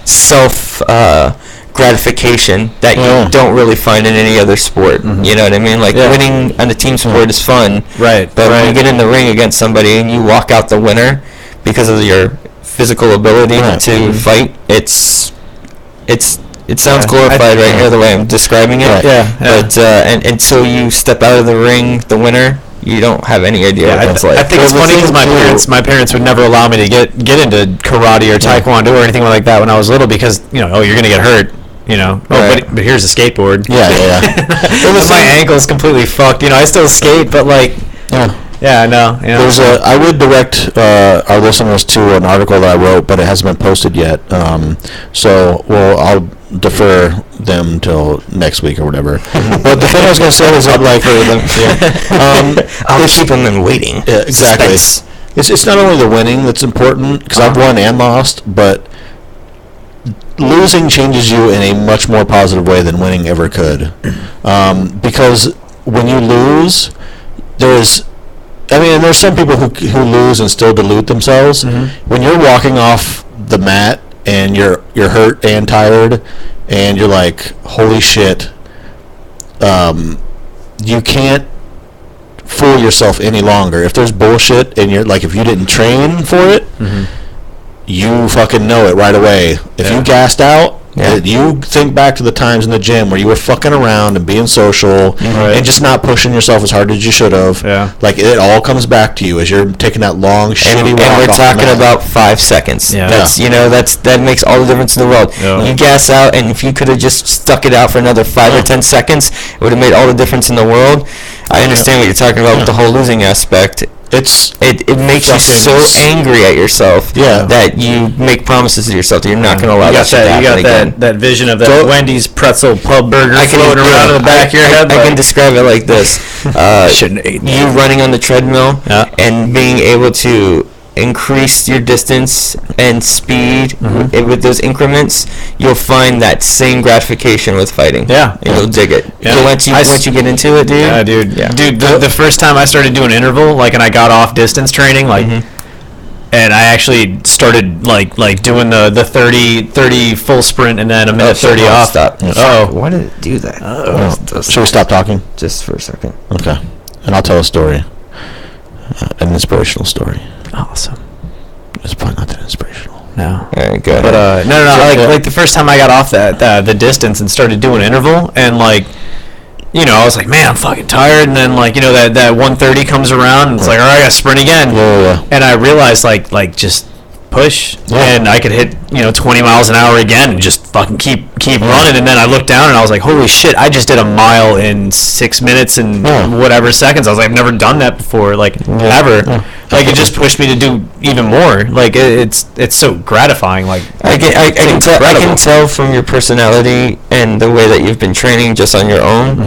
self gratification that you don't really find in any other sport. You know what I mean? Like winning on a team sport is fun, but when you get in the ring against somebody and you walk out the winner because of your physical ability to fight, it sounds glorified right here the way I'm describing it. But and so you step out of the ring the winner, you don't have any idea what that's like. I think it's funny because my parents would never allow me to get into karate or taekwondo or anything like that when I was little, because you're gonna get hurt. But here's a skateboard. My ankle's completely fucked. I still skate, but like Yeah, I know. There's I would direct our listeners to an article that I wrote, but it hasn't been posted yet. I'll defer them till next week or whatever. But the thing I was going to say is I'd like for them. I'll keep them in waiting. Yeah, exactly. It's not only the winning that's important, because I've won and lost, but losing changes you in a much more positive way than winning ever could. Because when you lose, there's some people who lose and still delude themselves. When you're walking off the mat and you're hurt and tired, and you're like, holy shit, you can't fool yourself any longer. If there's bullshit and you're like, if you didn't train for it, you fucking know it right away. If you gassed out, you think back to the times in the gym where you were fucking around and being social and just not pushing yourself as hard as you should have. Yeah. Like, it all comes back to you as you're taking that long, shitty walk. And we're off the talking mat. about 5 seconds. Yeah. That's that makes all the difference in the world. Yeah. You gas out, and if you could have just stuck it out for another 5 or 10 seconds, it would have made all the difference in the world. I understand what you're talking about with the whole losing aspect. It makes you so angry at yourself that you make promises to yourself that you're not going to allow that shit to happen again. that vision of that Wendy's pretzel pub burger floating around in the back of your head. I can describe it like this. You running on the treadmill and being able to increase your distance and speed with those increments, you'll find that same gratification with fighting. Yeah. And you'll dig it. Yeah. So once you get into it, dude. Yeah, dude. Yeah. Dude, the first time I started doing interval, like, and I got off distance training, like, and I actually started, like doing the 30 full sprint and then a minute 30 off. Stop. Oh. Why did it do that? Should we stop talking? Just for a second. Okay. And I'll tell a story. An inspirational story. Awesome. It's probably not that inspirational. No. All right, go ahead. But like the first time I got off the distance and started doing interval, and like, you know, I was like, man, I'm fucking tired, and then like, you know, that 130 comes around, and it's like, all right, I gotta sprint again. Yeah. And I realized like just push, and I could hit 20 miles an hour again, and just fucking keep running. And then I looked down, and I was like, holy shit, I just did a mile in 6 minutes and whatever seconds. I was like, I've never done that before, like ever. Like, it just pushed me to do even more. Like, it's so gratifying. Like, I can tell from your personality and the way that you've been training just on your own,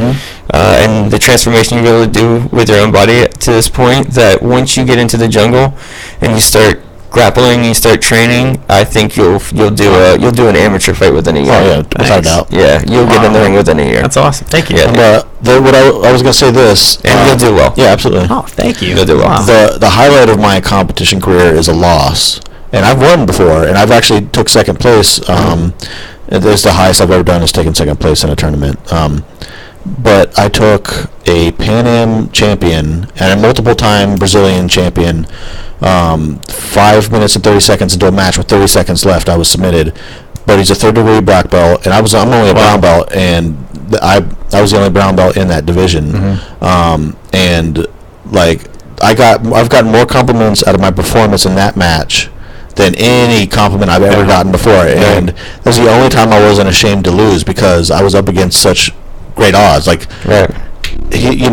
and the transformation you're able to do with your own body to this point, that once you get into the jungle and you start grappling, you start training, I think you'll do an amateur fight within a year. Oh yeah, without a doubt. Yeah, you'll get in the ring within a year. That's awesome. Thank you. Yeah. What I was gonna say this, and you'll do well. Yeah, absolutely. Oh, thank you. You'll do well. The highlight of my competition career is a loss, and I've won before, and I've actually took second place. It's the highest I've ever done is taking second place in a tournament. But I took a Pan Am champion and a multiple-time Brazilian champion. 5 minutes and 30 seconds into a match with 30 seconds left, I was submitted. But he's a third-degree black belt, and I'm only a brown belt, and I was the only brown belt in that division. And like I've gotten more compliments out of my performance in that match than any compliment I've ever gotten before. And that was the only time I wasn't ashamed to lose, because I was up against such great odds. Like, he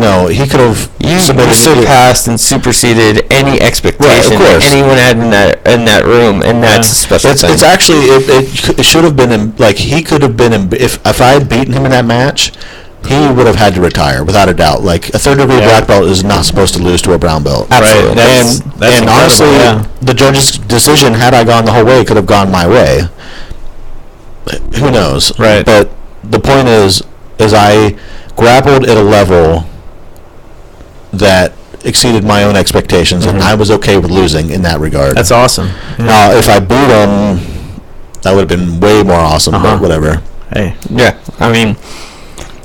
could have surpassed and superseded any expectation anyone had in that room, and that's a special thing. It's actually it should have been like he could have been if I had beaten him in that match, he would have had to retire without a doubt. Like, a third degree black belt is not supposed to lose to a brown belt. Absolutely. And honestly, the judge's decision, had I gone the whole way, could have gone my way. Who knows? Right. But the point is I grappled at a level that exceeded my own expectations, and I was okay with losing in that regard. That's awesome. Yeah. Now, if I beat him, that would have been way more awesome, but whatever. Hey. Yeah, I mean,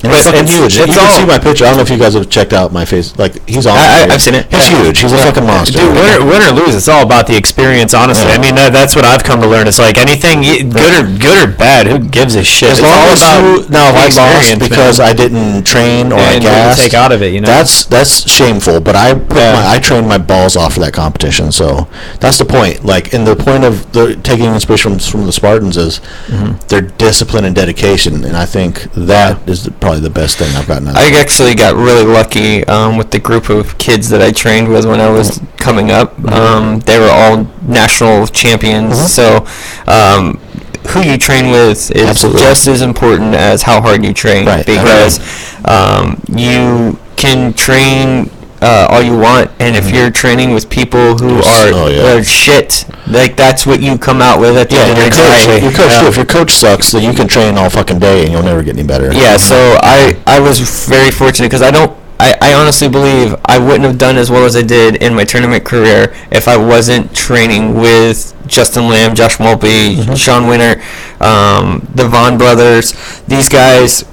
It's fucking huge. You can see my picture. I don't know if you guys have checked out my face. Like, he's on. I've seen it. He's huge. He's a fucking monster. Dude, win or lose, it's all about the experience. Honestly, I mean, that's what I've come to learn. It's like anything, good or bad, who gives a shit? As long as if I lost because I didn't train or I gassed, take out of it, that's shameful. But I trained my balls off for that competition. So that's the point. Like, and the point of taking inspiration from the Spartans is their discipline and dedication, and I think that is probably the best thing I've gotten out of it. I actually got really lucky with the group of kids that I trained with when I was coming up. They were all national champions, so who you train with is just as important as how hard you train, because you can train all you want, and if you're training with people who are shit, like, that's what you come out with at the end of the day. If your coach sucks, then you can train all fucking day and you'll never get any better. Yeah, so I was very fortunate, because I honestly believe I wouldn't have done as well as I did in my tournament career if I wasn't training with Justin Lamb, Josh Mulpey, Sean Winter, the Vaughn brothers. These guys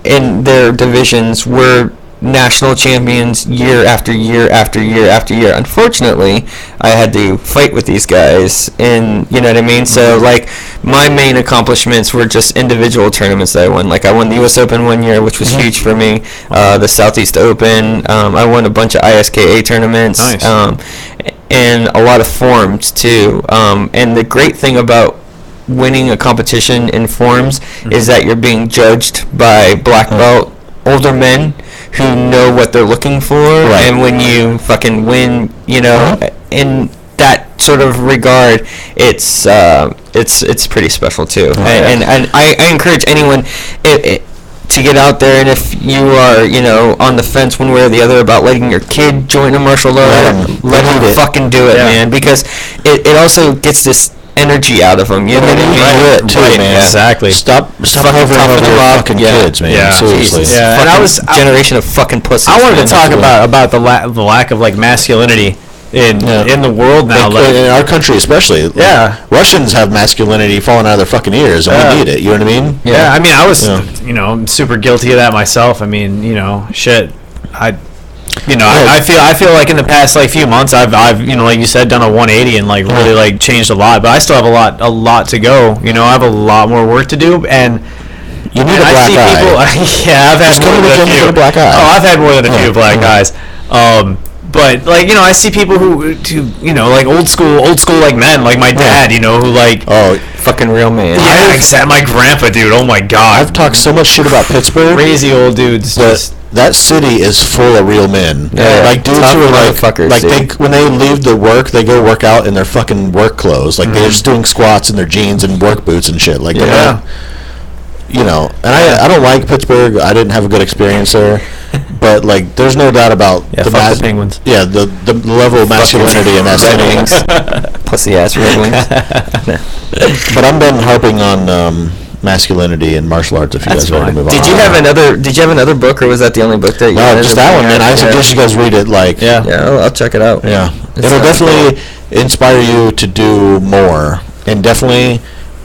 in their divisions were national champions year after year after year after year. Unfortunately, I had to fight with these guys, and you know what I mean. So like my main accomplishments were just individual tournaments that I won. Like I won the U.S. Open one year, which was huge for me. The Southeast Open. I won a bunch of ISKA tournaments. Nice. And a lot of forms too. And the great thing about winning a competition in forms is that you're being judged by black belt older men who know what they're looking for, and when you fucking win, you know, in that sort of regard, it's pretty special too. And I encourage anyone to get out there, and if you are, you know, on the fence one way or the other about letting your kid join a martial art, let him fucking do it, man, because it also gets this energy out of them. You know what I mean? Man. Exactly. Stop hovering over your fucking kids, man. Yeah. Seriously. Jesus. Yeah. And I was generation of fucking pussies. I wanted to talk about the lack of like masculinity in the world now, like, in our country especially. Yeah. Russians have masculinity falling out of their fucking ears, and we need it. You know what I mean? Yeah. I mean, I was, you know, I'm super guilty of that myself. I mean, you know, shit. I feel like in the past like few months I've you know, like you said, done a 180 and like really like changed a lot, but I still have a lot to go. You know, I have a lot more work to do, and you need a black eye. People, I've had more than a few. Black eye. Oh, I've had more than a few black eyes. But like, you know, I see people who you know, like old school like men, like my dad, you know, who like fucking real man. Yeah, exactly. My grandpa, dude. Oh my god. I've talked so much shit about Pittsburgh. Crazy old dudes. That city is full of real men. Yeah, like dudes who are like when they leave the work, they go work out in their fucking work clothes. Like they're just doing squats in their jeans and work boots and shit. Like you know, and I don't like Pittsburgh. I didn't have a good experience there. But like, there's no doubt about the Penguins. Yeah, the level of masculinity in that city. Pussy ass Red Wings. But I'm been harping on masculinity in martial arts. If you guys want to move on. Did you have another book, or was that the only book that you? No, just that one, man. I suggest you guys read it. Like, I'll check it out. Yeah, it'll definitely inspire you to do more, and definitely,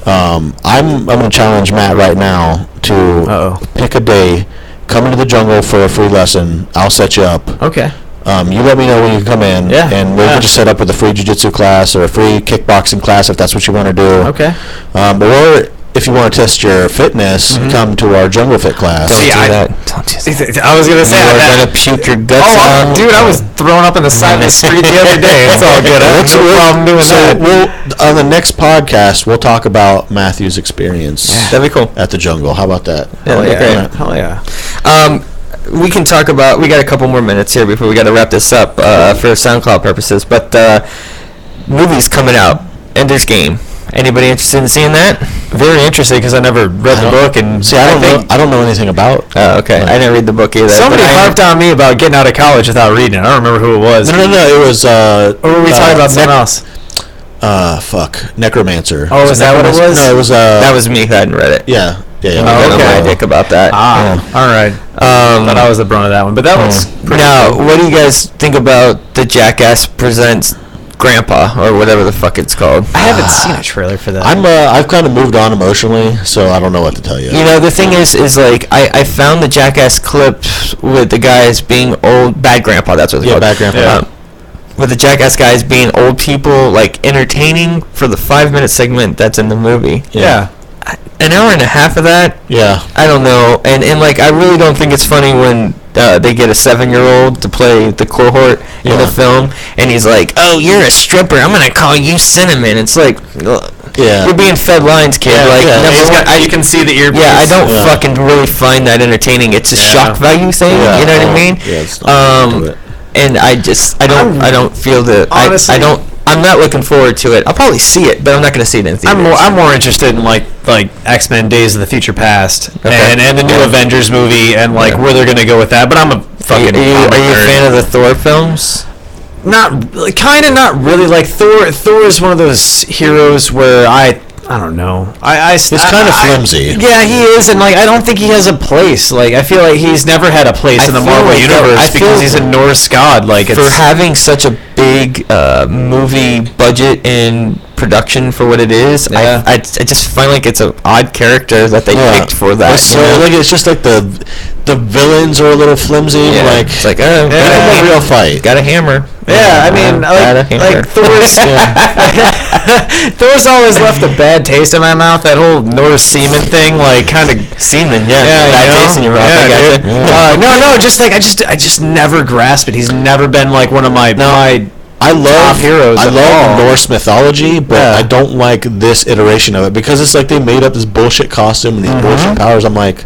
I'm gonna challenge Matt right now to pick a day. Come into the jungle for a free lesson. I'll set you up. Okay. You let me know when you come in. Yeah. And we'll get you set up with a free jiu-jitsu class or a free kickboxing class if that's what you want to do. Okay. Or if you want to test your fitness, come to our Jungle Fit class. Don't do that. I was gonna say you're gonna puke your guts out. Dude, I was thrown up in the side of the street the other day. It's all good. I have no problem doing that. On the next podcast, we'll talk about Matthew's experience. That'd be cool. At the jungle. How about that? Hell yeah. We can talk about. We got a couple more minutes here before we got to wrap this up for SoundCloud purposes. But movies coming out. Ender's Game. Anybody interested in seeing that? Very interesting because I never read the book, and I don't know anything about. Okay, I didn't read the book either. Somebody harped on me about getting out of college without reading it. I don't remember who it was. No. It was. Or were we talking about someone else? Necromancer. Oh, is that what it was? No, it was. That was me. I hadn't read it. Yeah. Oh, okay. My dick about that. All right. Thought I was the brunt of that one, but that was pretty. Now, what do you guys think about the Jackass Presents Grandpa, or whatever the fuck it's called? I haven't seen a trailer for that. I've kind of moved on emotionally, so I don't know what to tell you. You know, the thing is like I found the Jackass clips with the guys being old, bad grandpa. That's what it's called. Bad grandpa. With the Jackass guys being old people, like entertaining for the 5-minute segment that's in the movie. Yeah. An hour and a half of that. Yeah. I don't know, and like I really don't think it's funny when they get a 7-year-old to play the cohort in the film, and he's like, "Oh, you're a stripper. I'm gonna call you Cinnamon." It's like, you're being fed lines, kid. You can see the earpiece. Yeah, I don't fucking really find that entertaining. It's a shock value thing. You know what I mean? Yeah, it's not and I don't feel that. Honestly, I'm not looking forward to it. I'll probably see it, but I'm not going to see it in theaters. I'm more interested in like X-Men: Days of the Future Past and the new Avengers movie and like where they're going to go with that. But I'm a fucking. Are you a fan of the Thor films? Not really. Like Thor is one of those heroes where I don't know. It's kind of flimsy. Yeah, he is, and like I don't think he has a place. Like I feel like he's never had a place in the Marvel universe because he's a Norse god. Like for having such a big movie budget and production for what it is, I just find like it's an odd character that they picked for that. So like it's just like the villains are a little flimsy. Yeah. Like It's like, a real fight. got a hammer. Yeah, I mean, like Thor's Thor's always left a bad taste in my mouth. That whole Norse semen thing, like, kind of Semen, yeah. Yeah, Bad you know? taste in your mouth. Yeah, I dude. gotcha. No, just like I just never grasped it. He's never been like one of my I love top heroes. I of love all. Norse mythology, but Yeah. I don't like this iteration of it because it's like they made up this bullshit costume and these bullshit powers. I'm like,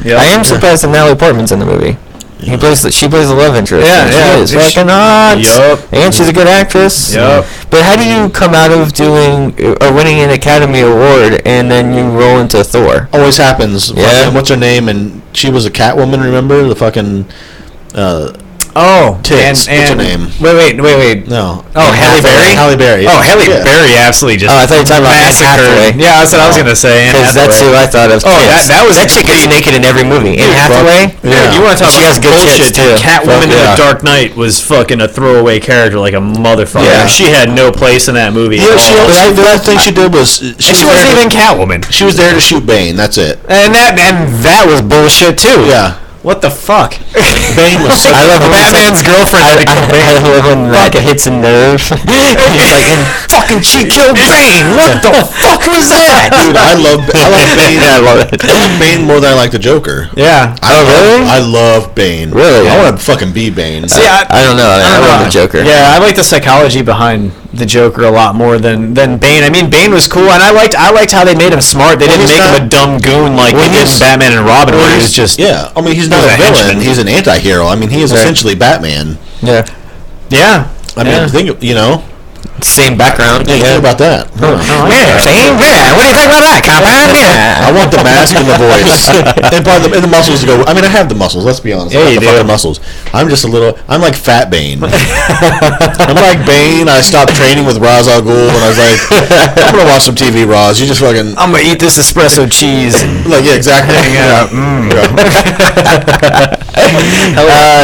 I am surprised that Natalie Portman's in the movie. She plays the love interest. Yeah, and yeah. She is fucking hot. Yup. And she's a good actress. Yup. But how do you come out of doing or winning an Academy Award and then you roll into Thor? always happens. Yeah. Fucking, what's her name? And she was a Catwoman. Remember the fucking Oh, tits. What's her name? Wait. No. Oh, Halle Berry? Halle Berry. Oh, Halle Yeah. Berry absolutely just. Oh, I thought you were talking about Anne massacred. Hathaway. Yeah, that's what I was gonna say. Anne Because that's who Hathaway. I thought of. Oh, tits. that was that chick gets naked in every movie. Anne Hathaway. Yeah. You want to talk She about has good bullshit? tits, too. Catwoman in yeah. The Dark Knight was fucking a throwaway character, like a motherfucker. Yeah. She had no place in that movie. Yeah, at she, all. the last thing she did was she wasn't even Catwoman. She was there to shoot Bane. That's it. And that was bullshit too. Yeah. What the fuck? Bane was so. I love Batman's girlfriend. I love when that hits a nerve. He's like, and fucking she killed Bane. What the fuck was that? Dude, I love Bane. Yeah, I love it. I love Bane more than I like the Joker. Yeah. I love Bane. Really? I want to fucking be Bane. See, I don't know. I love the Joker. Yeah, I like the psychology behind the Joker a lot more than Bane. I mean, Bane was cool, and I liked how they made him smart. They didn't he's make him not- a dumb goon like they did in Batman and Robin, where he was just Yeah, I mean, he's not He's a a villain. henchman. He's an anti-hero. I mean, he is Right. essentially Batman. Yeah. yeah. I mean, Yeah. think, Same background. think about that. Yeah, same. Yeah. What do you think about that, Copper? Yeah. I want the mask and the voice, and the muscles to go. I mean, I have the muscles. Let's be honest. Yeah, I have you the do. fucking muscles. I'm just a little. I'm like Fat Bane. I'm like Bane. I stopped training with Ra's al Ghul, and I was like, I'm gonna watch some TV, Ra's. You just fucking. I'm gonna eat this espresso cheese. Like, yeah, exactly. Yeah.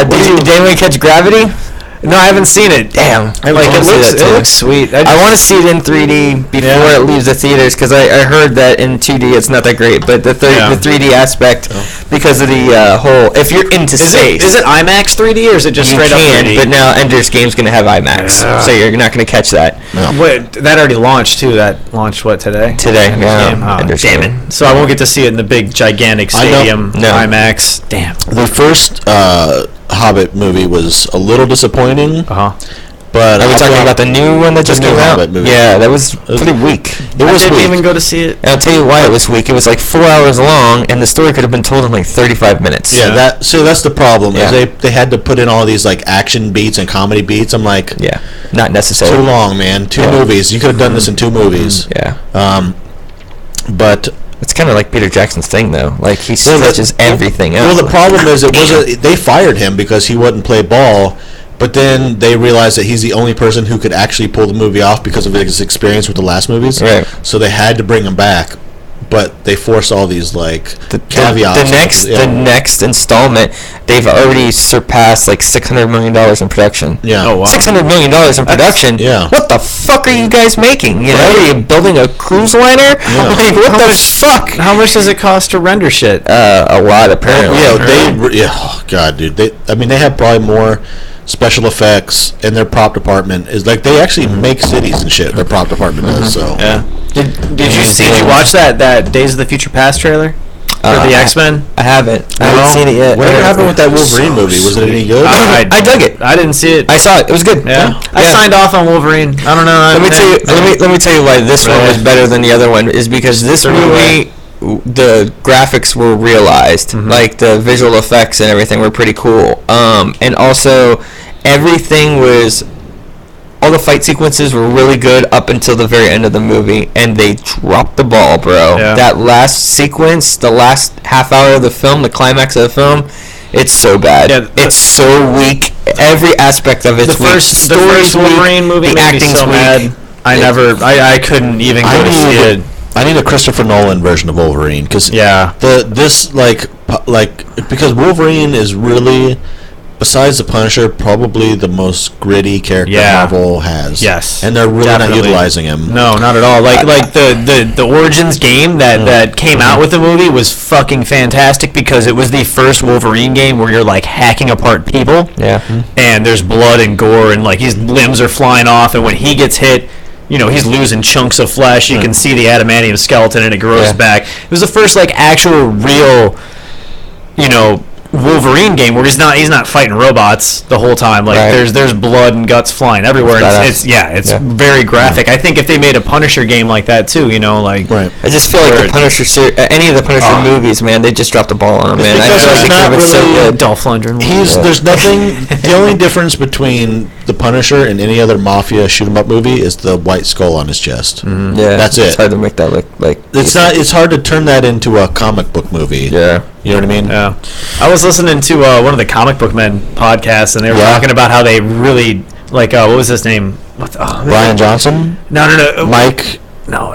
Did anyone catch Gravity? No, I haven't seen it. Damn. Like I it wanna see that looks, too. sweet. I want to see it in 3D before it leaves the theaters because I heard that in 2D it's not that great, but the 3D aspect because of the whole if you're into space. Is it IMAX 3D or is it just you straight can, up 3D? but now Ender's Game's gonna have IMAX, so you're not gonna catch that Wait, that already launched too. That launched what today? today. Game? Yeah, Oh, Ender's damn Game. it. So I won't get to see it in the big gigantic I know. stadium No. IMAX. Damn. The first Hobbit movie was a little disappointing, but Are we I'll talking be- about the new one that just new came out? Hobbit movie. Yeah, that was pretty weak. It was I didn't weak. even go to see it. And I'll tell you why it was weak. It was like 4 hours long, and the story could have been told in like 35 minutes. Yeah, that's the problem. Yeah. Is they had to put in all these like action beats and comedy beats. I'm like, Yeah, not necessary. too long, man. Two movies. You could have done this in 2 movies. Yeah. But It's kind of like Peter Jackson's thing, though. Like, he Well, stretches everything out. well, the problem is they fired him because he wouldn't play ball. But then they realized that he's the only person who could actually pull the movie off because of his experience with the last movies. Right. So they had to bring him back. But they forced all these like caveats. The next installment, they've already surpassed like $600 million in production. Yeah. Oh, wow. $600 million in production. Yeah. What the fuck are you guys making? You know, are you building a cruise liner? Like, what the fuck? How much does it cost to render shit? A lot, apparently. Oh god, dude. They have probably more special effects in their prop department. Is like they actually make cities and shit. Their prop department does. So Yeah. Did you watch that Days of the Future Past trailer for the X-Men? I haven't. I haven't seen it yet. Whatever happened with that Wolverine movie? Was it any good? I dug it. I didn't see it. I saw it. It was good. Yeah. I signed off on Wolverine. I don't know. Let me tell you why this one was better than the other one is because this movie the graphics were realized, like the visual effects and everything were pretty cool. And also everything was all the fight sequences were really good up until the very end of the movie, and they dropped the ball, bro. Yeah. That last sequence, the last half hour of the film, the climax of the film, it's so bad. Yeah, it's so weak. Every aspect of it's the weak. first Story's weak, Wolverine movie the made me acting's so weak. mad. I couldn't even go to see it. I need a Christopher Nolan version of Wolverine because Yeah. because Wolverine is really besides the Punisher, probably the most gritty character Marvel has. Yes, and they're really not utilizing him. No, not at all. Like the Origins game that came out with the movie was fucking fantastic because it was the first Wolverine game where you're like hacking apart people. Yeah, and there's blood and gore and like his limbs are flying off, and when he gets hit, you know, he's losing chunks of flesh. You can see the adamantium skeleton and it grows back. It was the first like actual real, you know, Wolverine game where he's not fighting robots the whole time. Like there's blood and guts flying everywhere. It's very graphic. I think if they made a Punisher game like that too, you know, like I just feel like the Punisher any of the Punisher movies, man, they just dropped the ball on them, man. Because I feel like it's not really Dolph Lundgren. There's nothing. The only difference between the Punisher and any other mafia shoot 'em up movie is the white skull on his chest. Mm-hmm. Yeah, that's it. It's hard to make that look like. It's not. It's hard to turn that into a comic book movie. Yeah. You know what I mean? Yeah. I was listening to one of the Comic Book Men podcasts, and they were talking about how they really like what was his name? Ryan Johnson? No. Mike? No.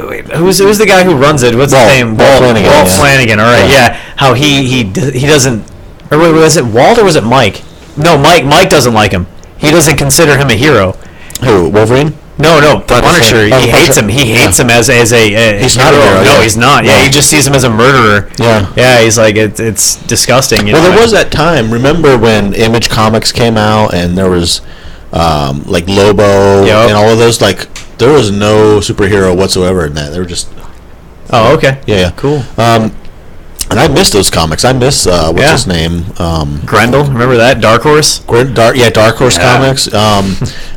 Wait. Who's the guy who runs it? What's his name? Walt Flanagan. Walt Flanagan. All right. Yeah. How he doesn't. Or wait, was it Walt or was it Mike? No, Mike doesn't like him. He doesn't consider him a hero. Who? Wolverine? No, Punisher. He hates him. He hates him as a he's not a hero. No, he's not. Yeah, he just sees him as a murderer. Yeah. He's like it's disgusting. Well, there was that time. Remember when Image Comics came out and there was like Lobo and all of those? Like there was no superhero whatsoever in that. They were just. Oh, okay. Yeah. Cool. And I miss those comics. I miss what's his name? Grendel. Remember that? Dark Horse. Dark Horse comics.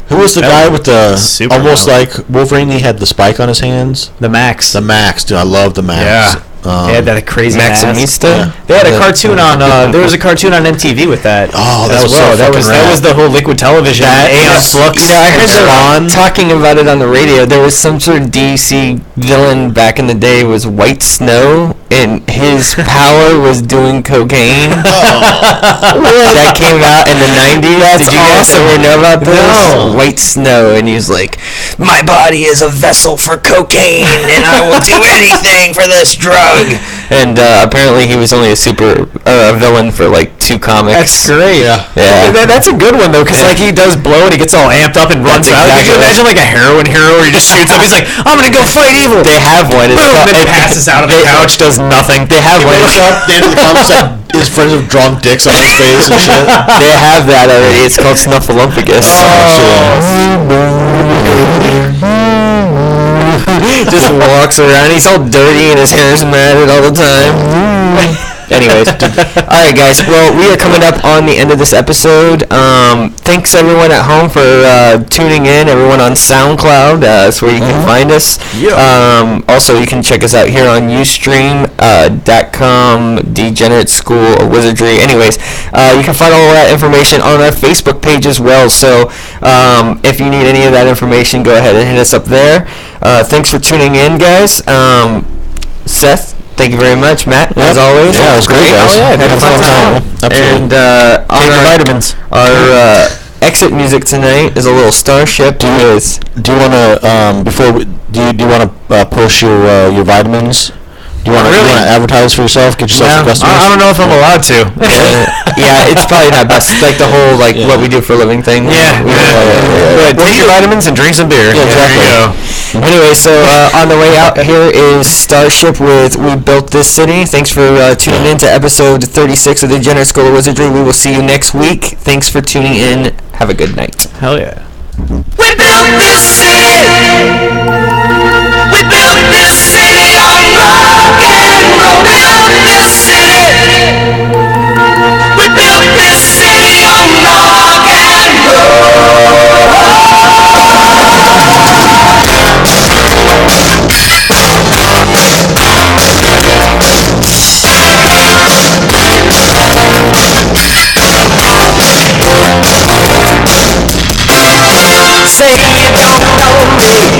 Who was the guy with the almost like Wolverine? He had the spike on his hands. The Max. Dude, I love the Max. Yeah. They had that crazy Maximista. They had a cartoon on. There was a cartoon on MTV with that. Oh, that was that was the whole Liquid Television. Aeon Flux. You know, I heard them talking about it on the radio. There was some sort of DC villain back in the day was White Snow, and his power was doing cocaine. That came out in the 90s. Did you guys ever know about this? No. White Snow, and he was like, "My body is a vessel for cocaine, and I will do anything for this drug." And apparently he was only a villain for like 2 comics. That's great. Yeah. That's a good one though, because like he does blow and he gets all amped up and runs out. Could you imagine like a heroin hero where he just shoots up? He's like, "I'm gonna go fight evil." They have one. Boom, and then passes out on the couch, does nothing. They have one. The end of the comics, his friends have drawn dicks on his face and shit. They have that already. It's called Snuffleupagus. Just walks around. He's all dirty and his hair's matted all the time. Anyways, all right, guys. Well, we are coming up on the end of this episode. Thanks everyone at home for tuning in. Everyone on SoundCloud, that's where you can find us. Also, you can check us out here on Ustream.com, Degenerate School of Wizardry. Anyways, you can find all that information on our Facebook page as well. So, if you need any of that information, go ahead and hit us up there. Thanks for tuning in, guys. Seth, thank you very much. Matt, as always. Yeah, it was great, guys. Oh, yeah, had a fun time. And on our vitamins, our exit music tonight is a little Starship. Do you want to before do you want to post your vitamins? Do you want to advertise for yourself? Get yourself customers? I don't know if I'm allowed to. Yeah, it's probably not best. Like the whole what we do for a living thing. But take your vitamins and drink some beer. Yeah, exactly. There you go. Anyway, so on the way out here is Starship with "We Built This City." Thanks for tuning in to episode 36 of the Degenerate School of Wizardry. We will see you next week. Thanks for tuning in. Have a good night. Hell yeah. We built this city. We built this city on rock and roll. We built this city. We built this city on rock and roll. Say you don't know me.